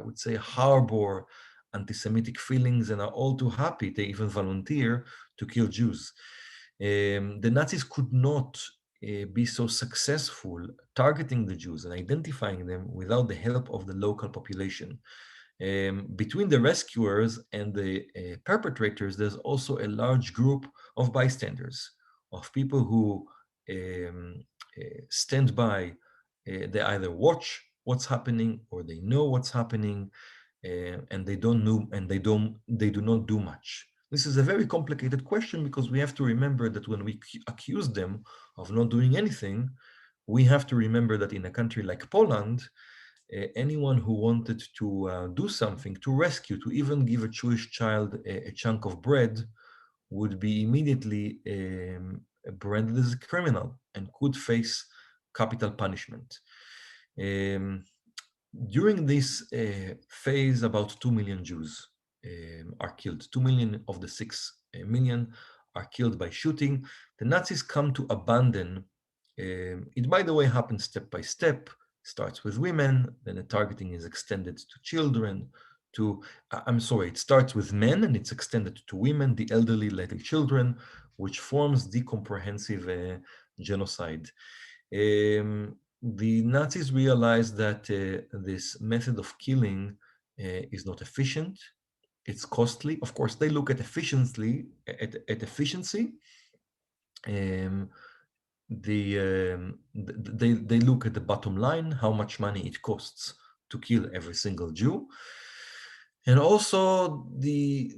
would say, harbor anti-Semitic feelings and are all too happy. They even volunteer to kill Jews. The Nazis could not be so successful targeting the Jews and identifying them without the help of the local population. Between the rescuers and the perpetrators, there's also a large group of bystanders, of people who stand by. They either watch what's happening or they know what's happening, and they don't know, and they do not do much. This is a very complicated question because we have to remember that when we accuse them of not doing anything, we have to remember that in a country like Poland, anyone who wanted to do something, to rescue, to even give a Jewish child a chunk of bread, would be immediately branded as a criminal and could face capital punishment. During this phase, about 2 million Jews are killed. 2 million of the 6 million are killed by shooting. The Nazis come to abandon. It, by the way, happens step by step. Starts with women, then the targeting is extended to children, it starts with men and it's extended to women, the elderly, later children, which forms the comprehensive genocide. The Nazis realized that this method of killing is not efficient, it's costly. Of course, they look at efficiency. They look at the bottom line, how much money it costs to kill every single Jew. And also the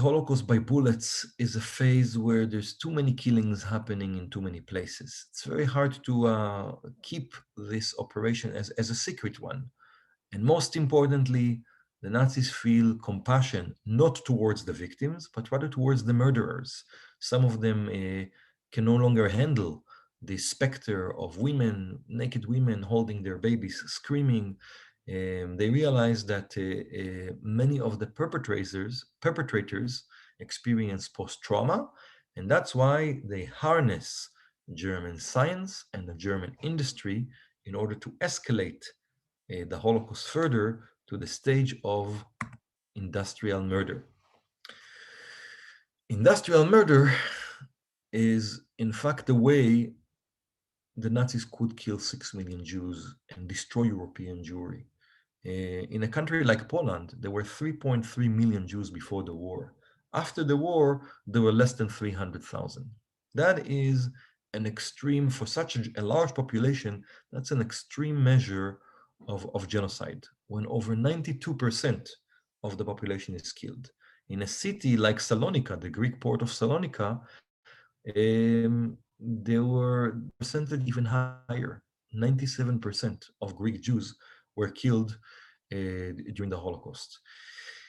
Holocaust by bullets is a phase where there's too many killings happening in too many places. It's very hard to keep this operation as a secret one. And most importantly, the Nazis feel compassion, not towards the victims, but rather towards the murderers. Some of them can no longer handle the specter of women, naked women holding their babies, screaming. They realize that many of the perpetrators experience post-trauma, and that's why they harness German science and the German industry in order to escalate the Holocaust further to the stage of industrial murder. Industrial murder is, in fact, the way the Nazis could kill 6 million Jews and destroy European Jewry. In a country like Poland, there were 3.3 million Jews before the war. After the war, there were less than 300,000. That is an extreme, for such a large population, that's an extreme measure of genocide, when over 92% of the population is killed. In a city like Salonika, the Greek port of Salonika, There were percentage even higher. 97% of Greek Jews were killed during the Holocaust.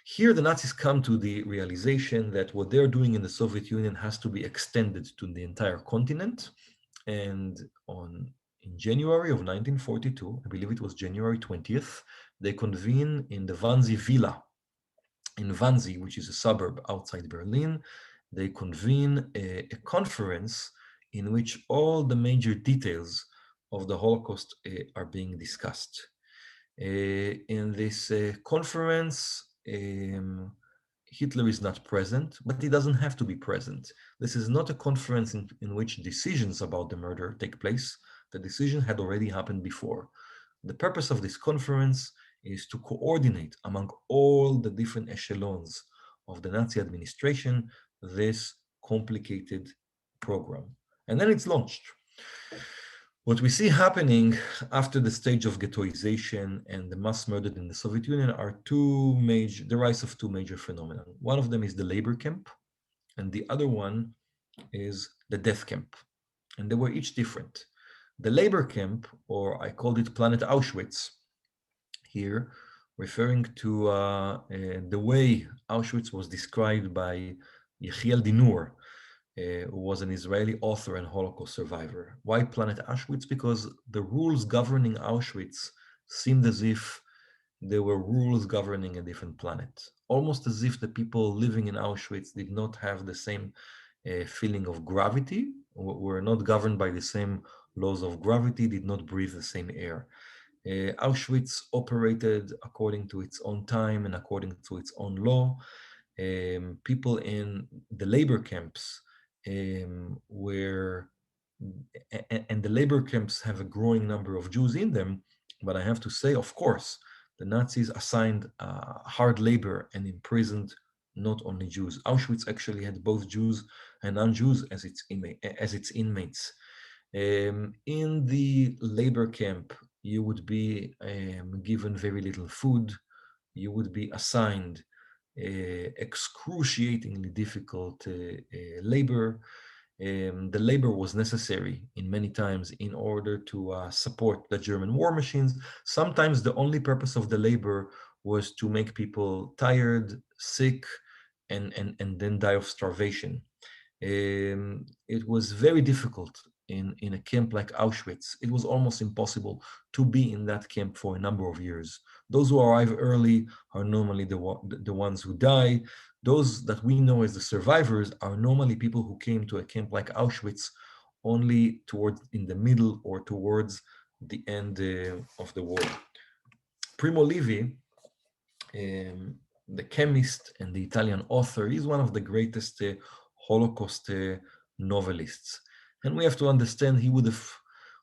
Here, the Nazis come to the realization that what they're doing in the Soviet Union has to be extended to the entire continent. And in January of 1942, I believe it was January 20th, they convene in the Wannsee Villa in Wannsee, which is a suburb outside Berlin. They convene a conference in which all the major details of the Holocaust are being discussed. In this conference, Hitler is not present, but he doesn't have to be present. This is not a conference in which decisions about the murder take place. The decision had already happened before. The purpose of this conference is to coordinate among all the different echelons of the Nazi administration this complicated program. And then it's launched. What we see happening after the stage of ghettoization and the mass murder in the Soviet Union are the rise of two major phenomena. One of them is the labor camp, and the other one is the death camp. And they were each different. The labor camp, or I called it Planet Auschwitz here, referring to the way Auschwitz was described by Yechiel Dinur, who was an Israeli author and Holocaust survivor. Why Planet Auschwitz? Because the rules governing Auschwitz seemed as if there were rules governing a different planet, almost as if the people living in Auschwitz did not have the same feeling of gravity, were not governed by the same laws of gravity, did not breathe the same air. Auschwitz operated according to its own time and according to its own law. People in the labor camps were, and the labor camps have a growing number of Jews in them, but I have to say, of course, the Nazis assigned hard labor and imprisoned not only Jews. Auschwitz actually had both Jews and non-Jews as its inmates. In the labor camp, you would be given very little food. You would be assigned excruciatingly difficult labor. The labor was necessary in many times in order to support the German war machines. Sometimes the only purpose of the labor was to make people tired, sick, and then die of starvation. It was very difficult in a camp like Auschwitz. It was almost impossible to be in that camp for a number of years. Those who arrive early are normally the ones who die. Those that we know as the survivors are normally people who came to a camp like Auschwitz only towards in the middle or towards the end of the war. Primo Levi, the chemist and the Italian author, is one of the greatest Holocaust novelists. And we have to understand he would have,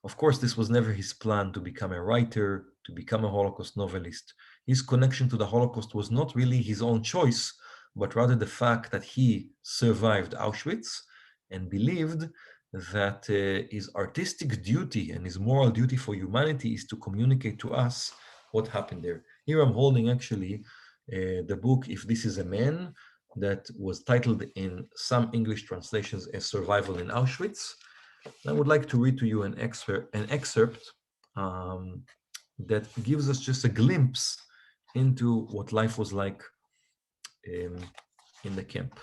of course, this was never his plan to become a writer, to become a Holocaust novelist. His connection to the Holocaust was not really his own choice, but rather the fact that he survived Auschwitz and believed that his artistic duty and his moral duty for humanity is to communicate to us what happened there. Here I'm holding actually the book, If This Is a Man, that was titled in some English translations as Survival in Auschwitz. I would like to read to you an excerpt that gives us just a glimpse into what life was like in the camp.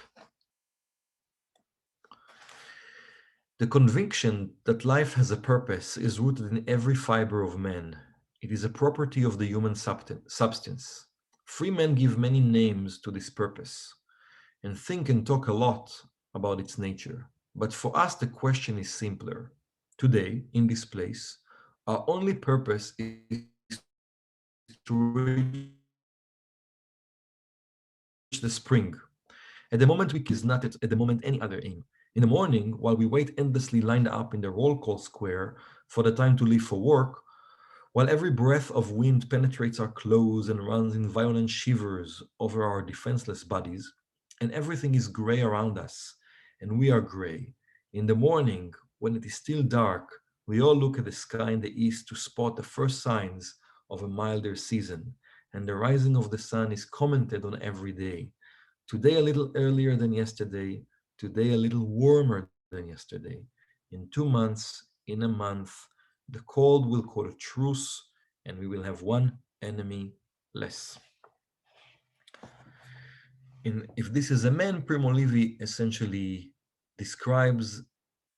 The conviction that life has a purpose is rooted in every fiber of man. It is a property of the human substance. Free men give many names to this purpose and think and talk a lot about its nature. But for us, the question is simpler. Today, in this place, our only purpose is to reach the spring. At the moment we is not at the moment any other aim. In the morning, while we wait endlessly lined up in the roll call square for the time to leave for work, while every breath of wind penetrates our clothes and runs in violent shivers over our defenseless bodies, and everything is gray around us, and we are gray. In the morning, when it is still dark, we all look at the sky in the east to spot the first signs of a milder season, and the rising of the sun is commented on every day. Today a little earlier than yesterday, today a little warmer than yesterday. In 2 months, in a month, the cold will call a truce, and we will have one enemy less. If this is a man, Primo Levi essentially describes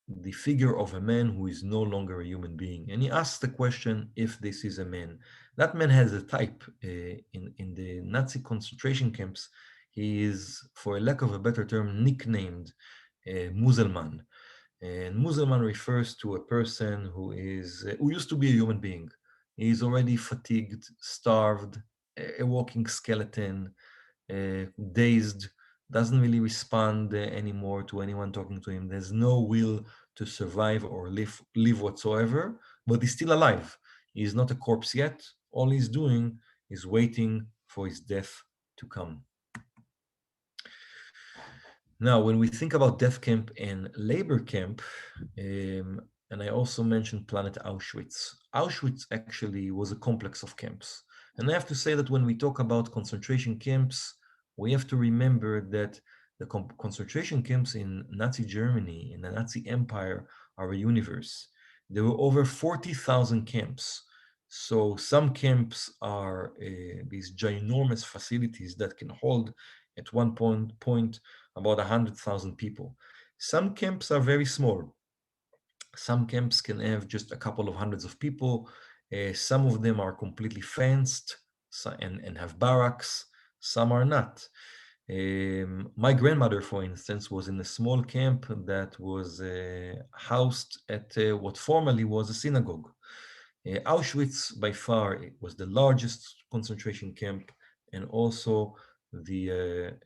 the figure of a man who is no longer a human being. And he asks the question if this is a man. That man has a type. In the Nazi concentration camps, he is, for a lack of a better term, nicknamed Muselman. And Muselman refers to a person who used to be a human being. He is already fatigued, starved, a walking skeleton, dazed, doesn't really respond anymore to anyone talking to him. There's no will to survive or live whatsoever, but he's still alive. He's not a corpse yet. All he's doing is waiting for his death to come. Now, when we think about death camp and labor camp, and I also mentioned Planet Auschwitz. Auschwitz actually was a complex of camps. And I have to say that when we talk about concentration camps, we have to remember that the concentration camps in Nazi Germany, in the Nazi Empire, are a universe. There were over 40,000 camps. So some camps are these ginormous facilities that can hold at one point about 100,000 people. Some camps are very small. Some camps can have just a couple of hundreds of people. Some of them are completely fenced and have barracks. Some are not. My grandmother, for instance, was in a small camp that was housed at what formerly was a synagogue. Auschwitz, by far, it was the largest concentration camp and also the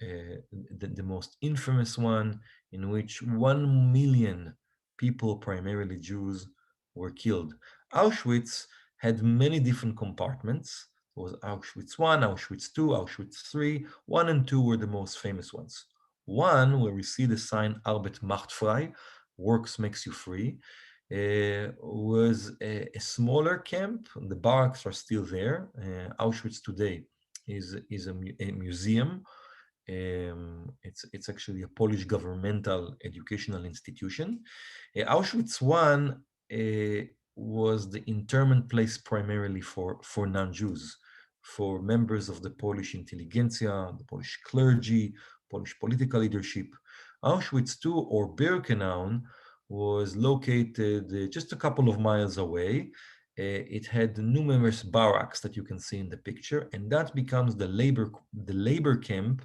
most infamous one, in which 1 million people, primarily Jews, were killed. Auschwitz had many different compartments. There was Auschwitz I, Auschwitz II, Auschwitz III. 1 and 2 were the most famous ones. 1, where we see the sign Arbeit macht frei, works makes you free, was a smaller camp. The barracks are still there. Auschwitz today is a museum. It's actually a Polish governmental educational institution. Auschwitz I was the internment place primarily for non-Jews, for members of the Polish intelligentsia, the Polish clergy, Polish political leadership. Auschwitz II, or Birkenau, was located just a couple of miles away. It had numerous barracks that you can see in the picture, and that becomes the labor camp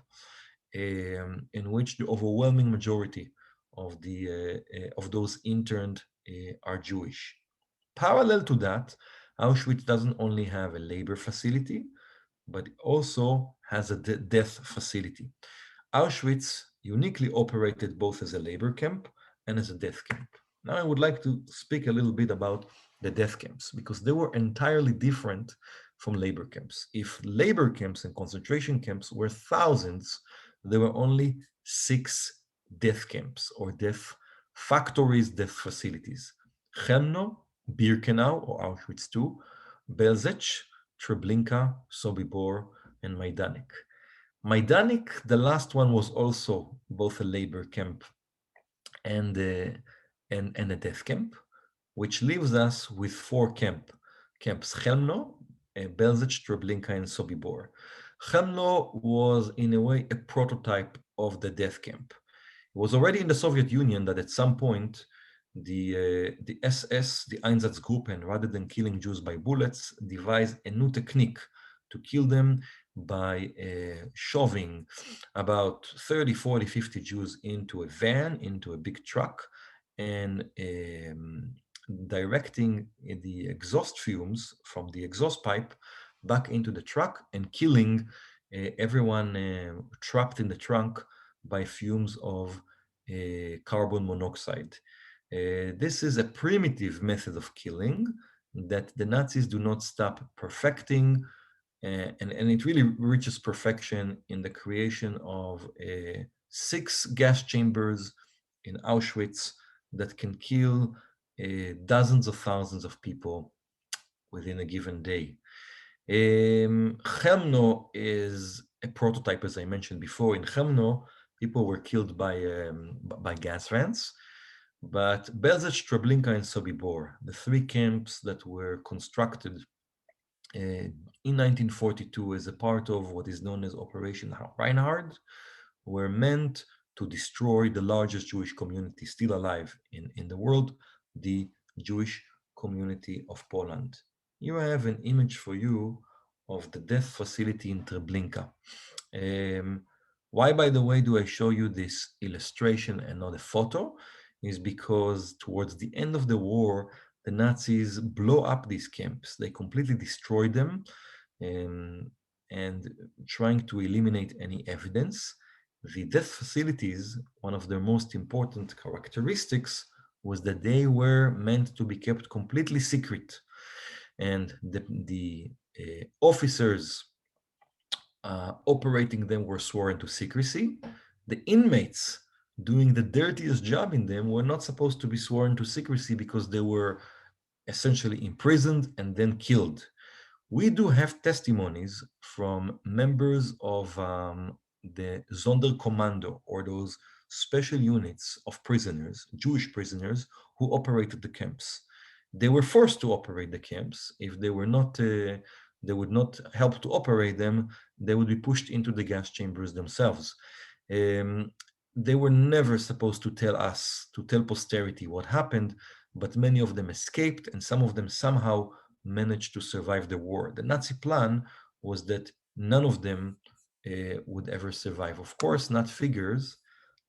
in which the overwhelming majority of those interned are Jewish. Parallel to that, Auschwitz doesn't only have a labor facility, but it also has a death facility. Auschwitz uniquely operated both as a labor camp and as a death camp. Now I would like to speak a little bit about the death camps, because they were entirely different from labor camps. If labor camps and concentration camps were thousands, there were only 6 death camps or death factories, death facilities. Chelmno, Birkenau or Auschwitz II, Belzec, Treblinka, Sobibor, and Majdanek. Majdanek, the last one, was also both a labor camp and a death camp, which leaves us with 4 camps: Chelmno, Belzec, Treblinka, and Sobibor. Chelmno was, in a way, a prototype of the death camp. It was already in the Soviet Union that at some point the SS, the Einsatzgruppen, rather than killing Jews by bullets, devised a new technique to kill them by shoving about 30, 40, 50 Jews into a van, into a big truck, and directing the exhaust fumes from the exhaust pipe back into the truck and killing everyone trapped in the trunk by fumes of carbon monoxide. This is a primitive method of killing that the Nazis do not stop perfecting, and it really reaches perfection in the creation of 6 gas chambers in Auschwitz that can kill dozens of thousands of people within a given day. Chelmno is a prototype, as I mentioned before. In Chelmno, people were killed by gas vents. But Belzec, Treblinka, and Sobibor, the three camps that were constructed in 1942 as a part of what is known as Operation Reinhard, were meant to destroy the largest Jewish community still alive in the world, the Jewish community of Poland. Here I have an image for you of the death facility in Treblinka. Why, by the way, do I show you this illustration and not a photo? Is because towards the end of the war, the Nazis blow up these camps. They completely destroy them, and trying to eliminate any evidence. The death facilities, one of their most important characteristics was that they were meant to be kept completely secret. And the officers operating them were sworn to secrecy. The inmates doing the dirtiest job in them were not supposed to be sworn to secrecy because they were essentially imprisoned and then killed. We do have testimonies from members of the Sonderkommando, or those special units of prisoners, Jewish prisoners, who operated the camps. They were forced to operate the camps. If they were not, they would not help to operate them, they would be pushed into the gas chambers themselves. They were never supposed to tell us, to tell posterity what happened, but many of them escaped, and some of them somehow managed to survive the war. The Nazi plan was that none of them would ever survive. Of course, not figures,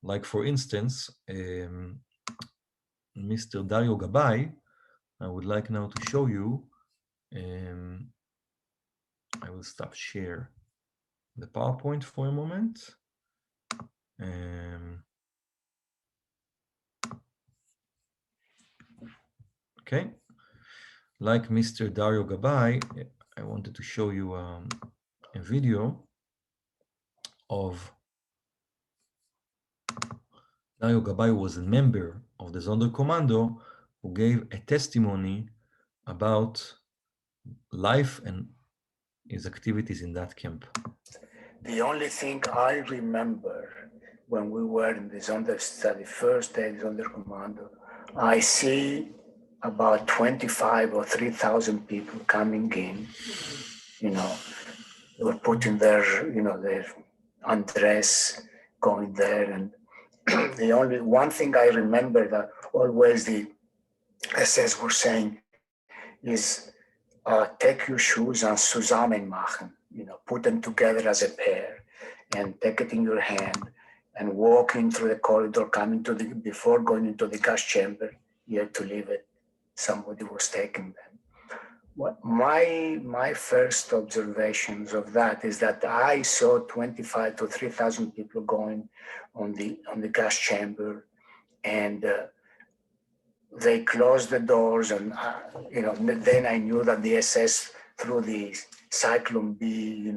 like for instance, Mr. Dario Gabay. I would like now to show you, I will stop share the PowerPoint for a moment. Okay, like Mr. Dario Gabay, I wanted to show you a video of Dario Gabay. Was a member of the Sonderkommando who gave a testimony about life and his activities in that camp. The only thing I remember when we were in the Sonderstudy, first day Sonderkommando, I see about 25 or 3,000 people coming in, they were putting their, their undress, going there. And the only one thing I remember that always the SS were saying is, take your shoes and zusammen machen, put them together as a pair and take it in your hand and walking through the corridor, before going into the gas chamber, you had to leave it. Somebody was taking them. My first observations of that is that I saw 25 to 3,000 people going on the gas chamber, and they closed the doors, and then I knew that the SS threw the Cyclone B,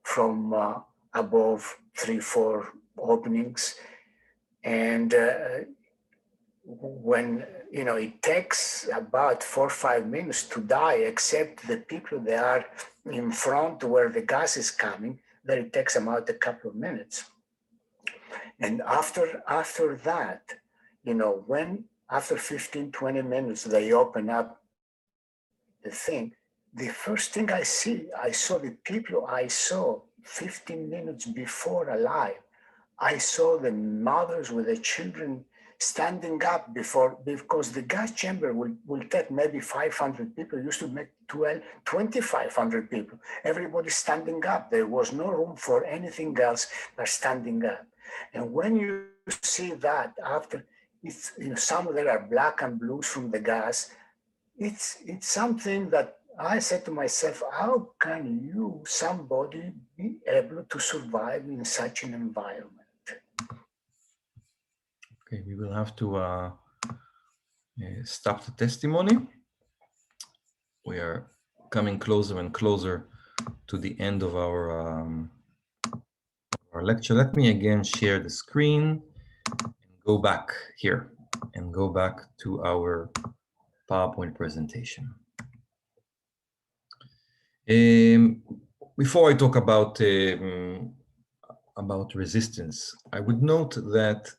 from above 3-4 openings, and when it takes about 4 or 5 minutes to die, except the people that are in front where the gas is coming, then it takes about a couple of minutes. And after that, when after 15, 20 minutes, they open up the thing, the first thing I saw the people I saw 15 minutes before alive. I saw the mothers with the children standing up because the gas chamber will take maybe 500 people. It used to make 2,500 people. Everybody standing up. There was no room for anything else but standing up. And when you see that after, it's, some of them are black and blues from the gas. It's something that I said to myself, how can somebody be able to survive in such an environment? Okay, we will have to stop the testimony. We are coming closer and closer to the end of our lecture. Let me again share the screen and go back here and go back to our PowerPoint presentation. Before I talk about resistance, I would note that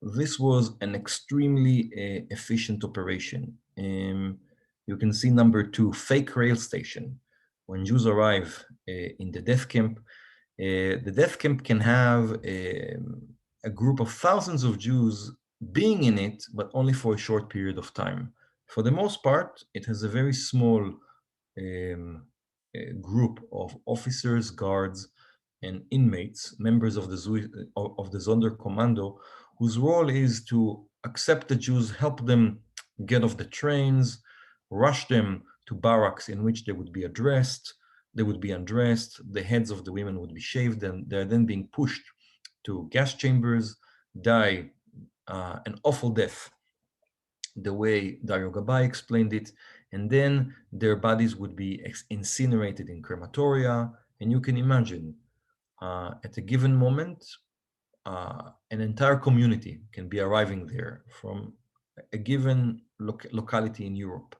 this was an extremely efficient operation. You can see number two, fake rail station. When Jews arrive in the death camp can have a group of thousands of Jews being in it, but only for a short period of time. For the most part, it has a very small group of officers, guards, and inmates, members of the Sonderkommando, whose role is to accept the Jews, help them get off the trains, rush them to barracks in which they would be addressed, they would be undressed, the heads of the women would be shaved, and they're then being pushed to gas chambers, die an awful death, the way Dario Gabay explained it, and then their bodies would be incinerated in crematoria. And you can imagine, at a given moment, an entire community can be arriving there from a given locality in Europe.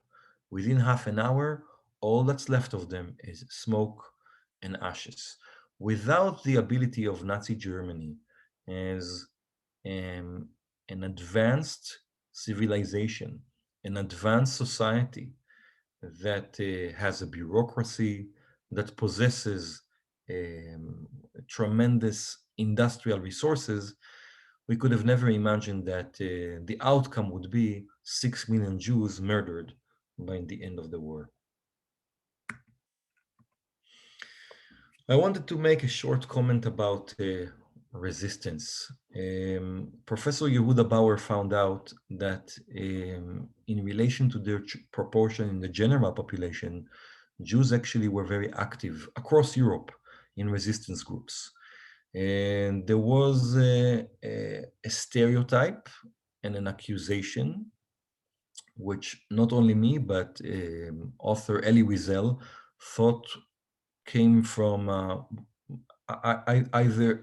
Within half an hour, all that's left of them is smoke and ashes. Without the ability of Nazi Germany as um, an advanced civilization, an advanced society that has a bureaucracy, that possesses tremendous industrial resources, we could have never imagined that the outcome would be 6 million Jews murdered by the end of the war. I wanted to make a short comment about resistance. Professor Yehuda Bauer found out that in relation to their proportion in the general population, Jews actually were very active across Europe in resistance groups. And there was a stereotype and an accusation, which not only me, but author Elie Wiesel thought came from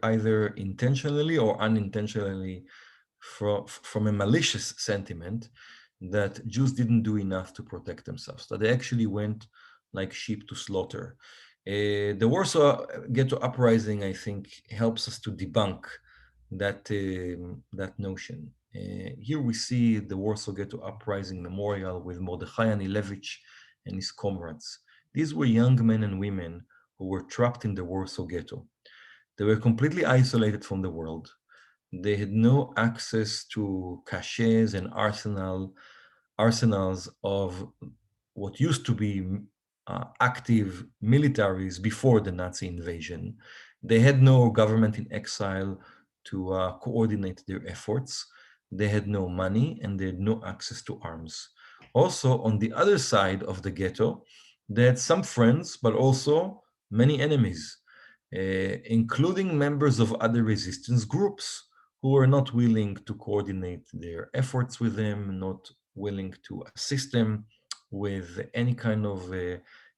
either intentionally or unintentionally from a malicious sentiment that Jews didn't do enough to protect themselves, that they actually went like sheep to slaughter. The Warsaw Ghetto Uprising, I think, helps us to debunk that notion. Here we see the Warsaw Ghetto Uprising Memorial with Mordechai Anilevich and his comrades. These were young men and women who were trapped in the Warsaw Ghetto. They were completely isolated from the world. They had no access to caches and arsenals of what used to be active militaries before the Nazi invasion. They had no government in exile to coordinate their efforts. They had no money and they had no access to arms. Also, on the other side of the ghetto, they had some friends, but also many enemies, including members of other resistance groups who were not willing to coordinate their efforts with them, not willing to assist them with any kind of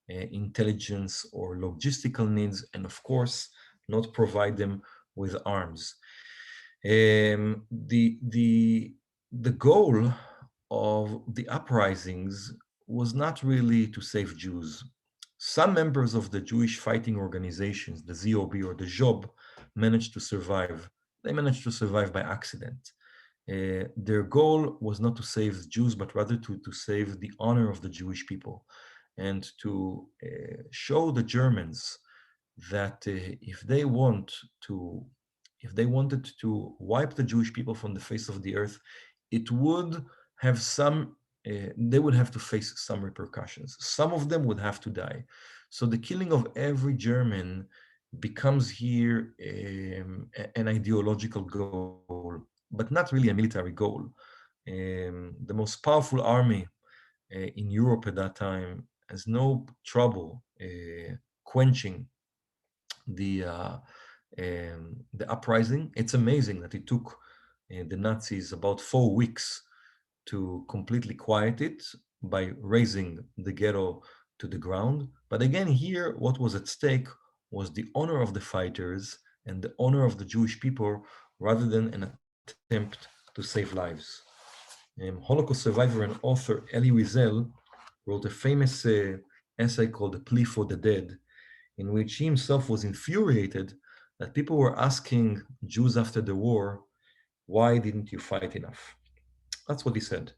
intelligence or logistical needs, and of course, not provide them with arms. The goal of the uprisings was not really to save Jews. Some members of the Jewish fighting organizations, the ZOB or the Job, managed to survive. They managed to survive by accident. Their goal was not to save Jews, but rather to save the honor of the Jewish people and to show the Germans that if they wanted to wipe the Jewish people from the face of the earth, it would have they would have to face some repercussions. Some of them would have to die. So the killing of every German becomes here an ideological goal, but not really a military goal. The most powerful army in Europe at that time has no trouble quenching the uprising. It's amazing that it took the Nazis about 4 weeks to completely quiet it by raising the ghetto to the ground. But again, here, what was at stake was the honor of the fighters and the honor of the Jewish people rather than an attempt to save lives. Holocaust survivor and author Elie Wiesel wrote a famous essay called The Plea for the Dead, in which he himself was infuriated that people were asking Jews after the war, Why didn't you fight enough? That's what he said.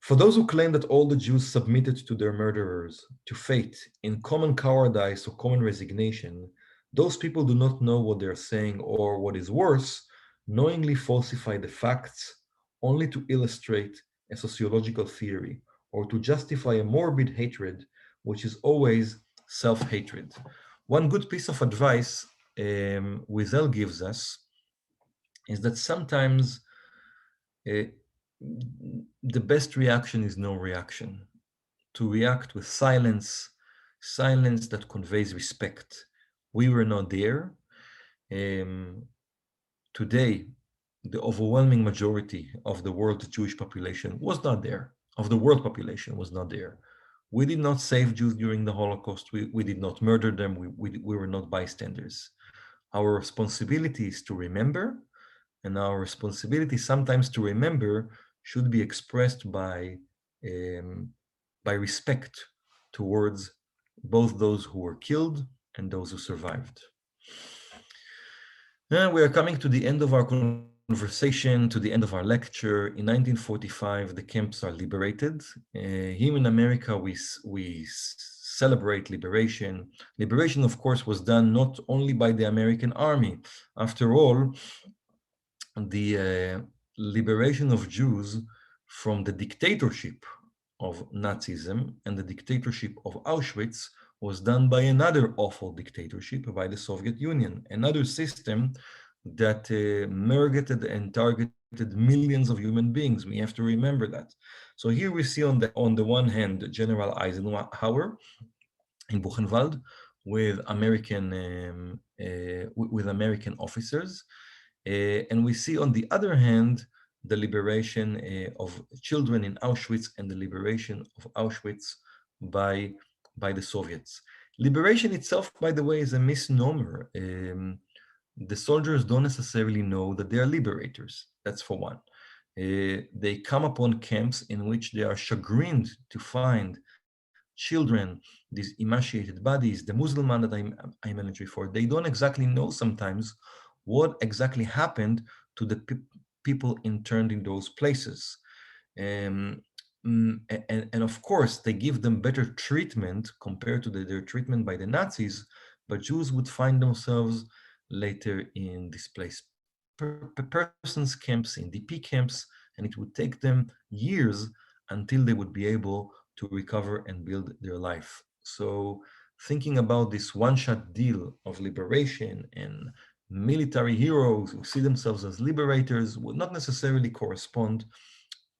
For those who claim that all the Jews submitted to their murderers, to fate, in common cowardice or common resignation, those people do not know what they're saying, or what is worse, knowingly falsify the facts only to illustrate a sociological theory or to justify a morbid hatred, which is always self-hatred. One good piece of advice Wiesel gives us is that sometimes uh, the best reaction is no reaction. To react with silence, silence that conveys respect. We were not there. Um, Today, the overwhelming majority of the world Jewish population was not there, of the world population was not there. We did not save Jews during the Holocaust. We did not murder them. We were not bystanders. Our responsibility is to remember, and our responsibility sometimes to remember should be expressed um, by respect towards both those who were killed and those who survived. We are coming to the end of our conversation, to the end of our lecture. In 1945, the camps are liberated. Here in America, we celebrate liberation. Liberation, of course, was done not only by the American army. After all, the liberation of Jews from the dictatorship of Nazism and the dictatorship of Auschwitz was done by another awful dictatorship, by the Soviet Union, another system that murdered and targeted millions of human beings. We have to remember that. So here we see on the one hand General Eisenhower in Buchenwald with American officers, and we see on the other hand the liberation of children in Auschwitz and the liberation of Auschwitz by the Soviets. Liberation itself, by the way, is a misnomer. The soldiers don't necessarily know that they are liberators. That's for one. They come upon camps in which they are chagrined to find children, these emaciated bodies, the Muslim that I mentioned before. They don't exactly know sometimes what exactly happened to the people interned in those places. Um, and of course, they give them better treatment compared to their treatment by the Nazis, but Jews would find themselves later in displaced persons camps, in DP camps, and it would take them years until they would be able to recover and build their life. So thinking about this one-shot deal of liberation and military heroes who see themselves as liberators would not necessarily correspond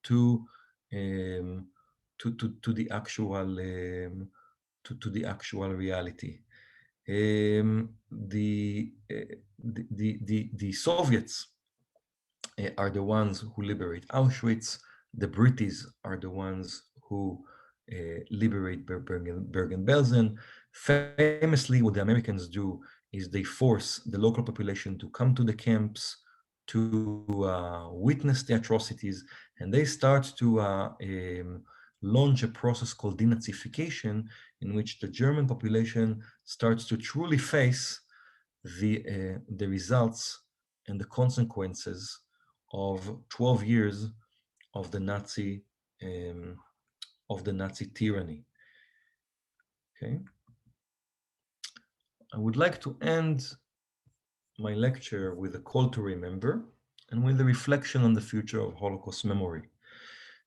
to the actual to the actual reality. The Soviets are the ones who liberate Auschwitz. The British are the ones who liberate Bergen-Belsen. Famously, what the Americans do is they force the local population to come to the camps to witness the atrocities, and they start to launch a process called denazification, in which the German population starts to truly face the results and the consequences of 12 years of the Nazi tyranny. Okay, I would like to end my lecture with a call to remember and with a reflection on the future of Holocaust memory.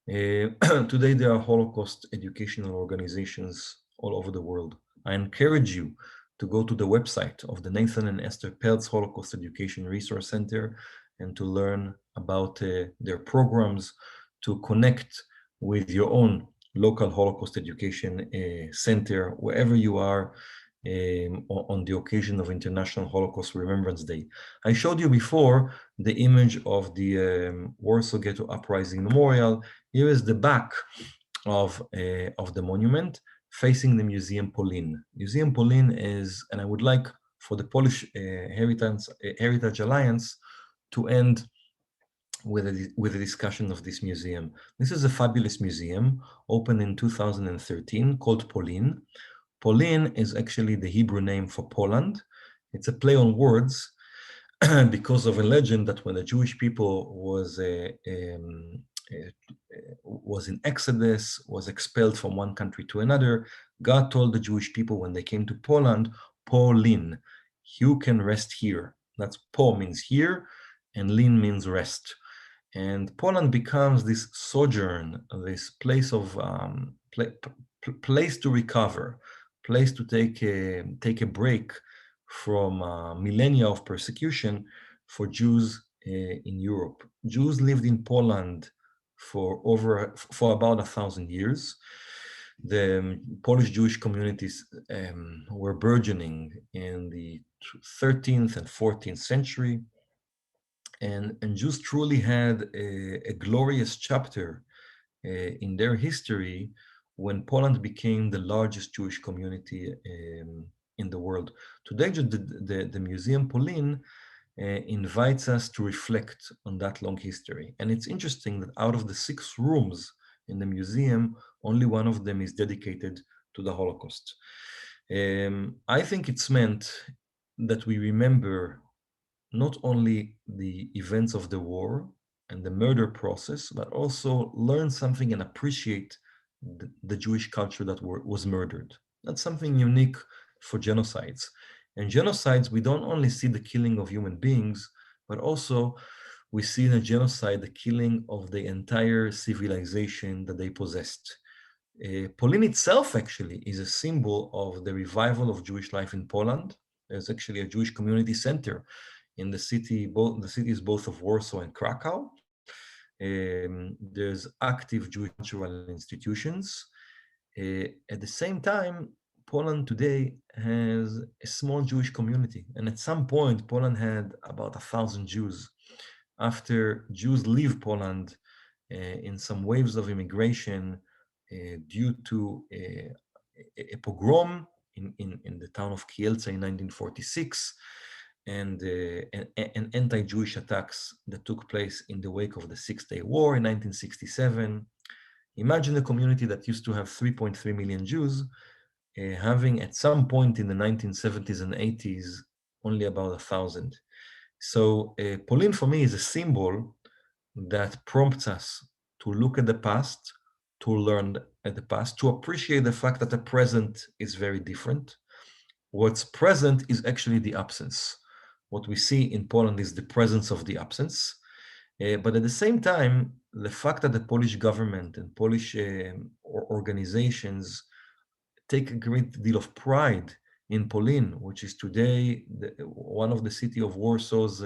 Today there are Holocaust educational organizations all over the world. I encourage you to go to the website of the Nathan and Esther Peltz Holocaust Education Resource Center and to learn about their programs, to connect with your own local Holocaust Education Center, wherever you are, on the occasion of International Holocaust Remembrance Day. I showed you before the image of the Warsaw Ghetto Uprising Memorial. Here is the back of the monument facing the Museum Polin. Museum Polin is, and I would like for the Polish Heritage Alliance to end with a discussion of this museum. This is a fabulous museum opened in 2013 called Polin. Polin is actually the Hebrew name for Poland. It's a play on words. because of a legend that when the Jewish people was in Exodus, was expelled from one country to another, God told the Jewish people when they came to Poland, Polin, you can rest here. That's Po means here, and Lin means rest. And Poland becomes this sojourn, this place of place to recover, place to take a break from millennia of persecution for Jews in Europe. Jews lived in Poland for about 1,000 years. The Polish Jewish communities were burgeoning in the 13th and 14th century. And Jews truly had a glorious chapter in their history when Poland became the largest Jewish community in the world. Today, the Museum Polin invites us to reflect on that long history. And it's interesting that out of the 6 rooms in the museum, only one of them is dedicated to the Holocaust. I think it's meant that we remember not only the events of the war and the murder process, but also learn something and appreciate the Jewish culture that was murdered. That's something unique for genocides. And genocides, we don't only see the killing of human beings, but also we see in a genocide the killing of the entire civilization that they possessed. Polin itself actually is a symbol of the revival of Jewish life in Poland. There's actually a Jewish community center in the cities both of Warsaw and Krakow. There's active Jewish cultural institutions. At the same time, Poland today has a small Jewish community. And at some point, Poland had about 1,000 Jews. After Jews leave Poland in some waves of immigration due to a pogrom in the town of Kielce in 1946, and anti-Jewish attacks that took place in the wake of the Six-Day War in 1967. Imagine a community that used to have 3.3 million Jews, having at some point in the 1970s and 80s only about 1,000. So Polin for me is a symbol that prompts us to look at the past, to learn at the past, to appreciate the fact that the present is very different. What's present is actually the absence. What we see in Poland is the presence of the absence. But at the same time, the fact that the Polish government and Polish organizations take a great deal of pride in Polin, which is today one of the city of Warsaw's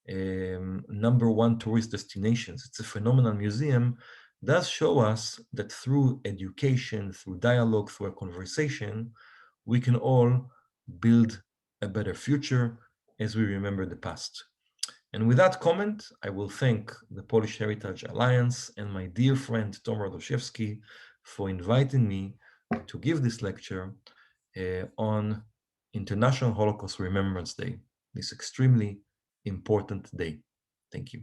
#1 tourist destinations. It's a phenomenal museum, does show us that through education, through dialogue, through a conversation, we can all build a better future as we remember the past. And with that comment, I will thank the Polish Heritage Alliance and my dear friend Tom Radoszewski for inviting me to give this lecture on International Holocaust Remembrance Day, this extremely important day. Thank you.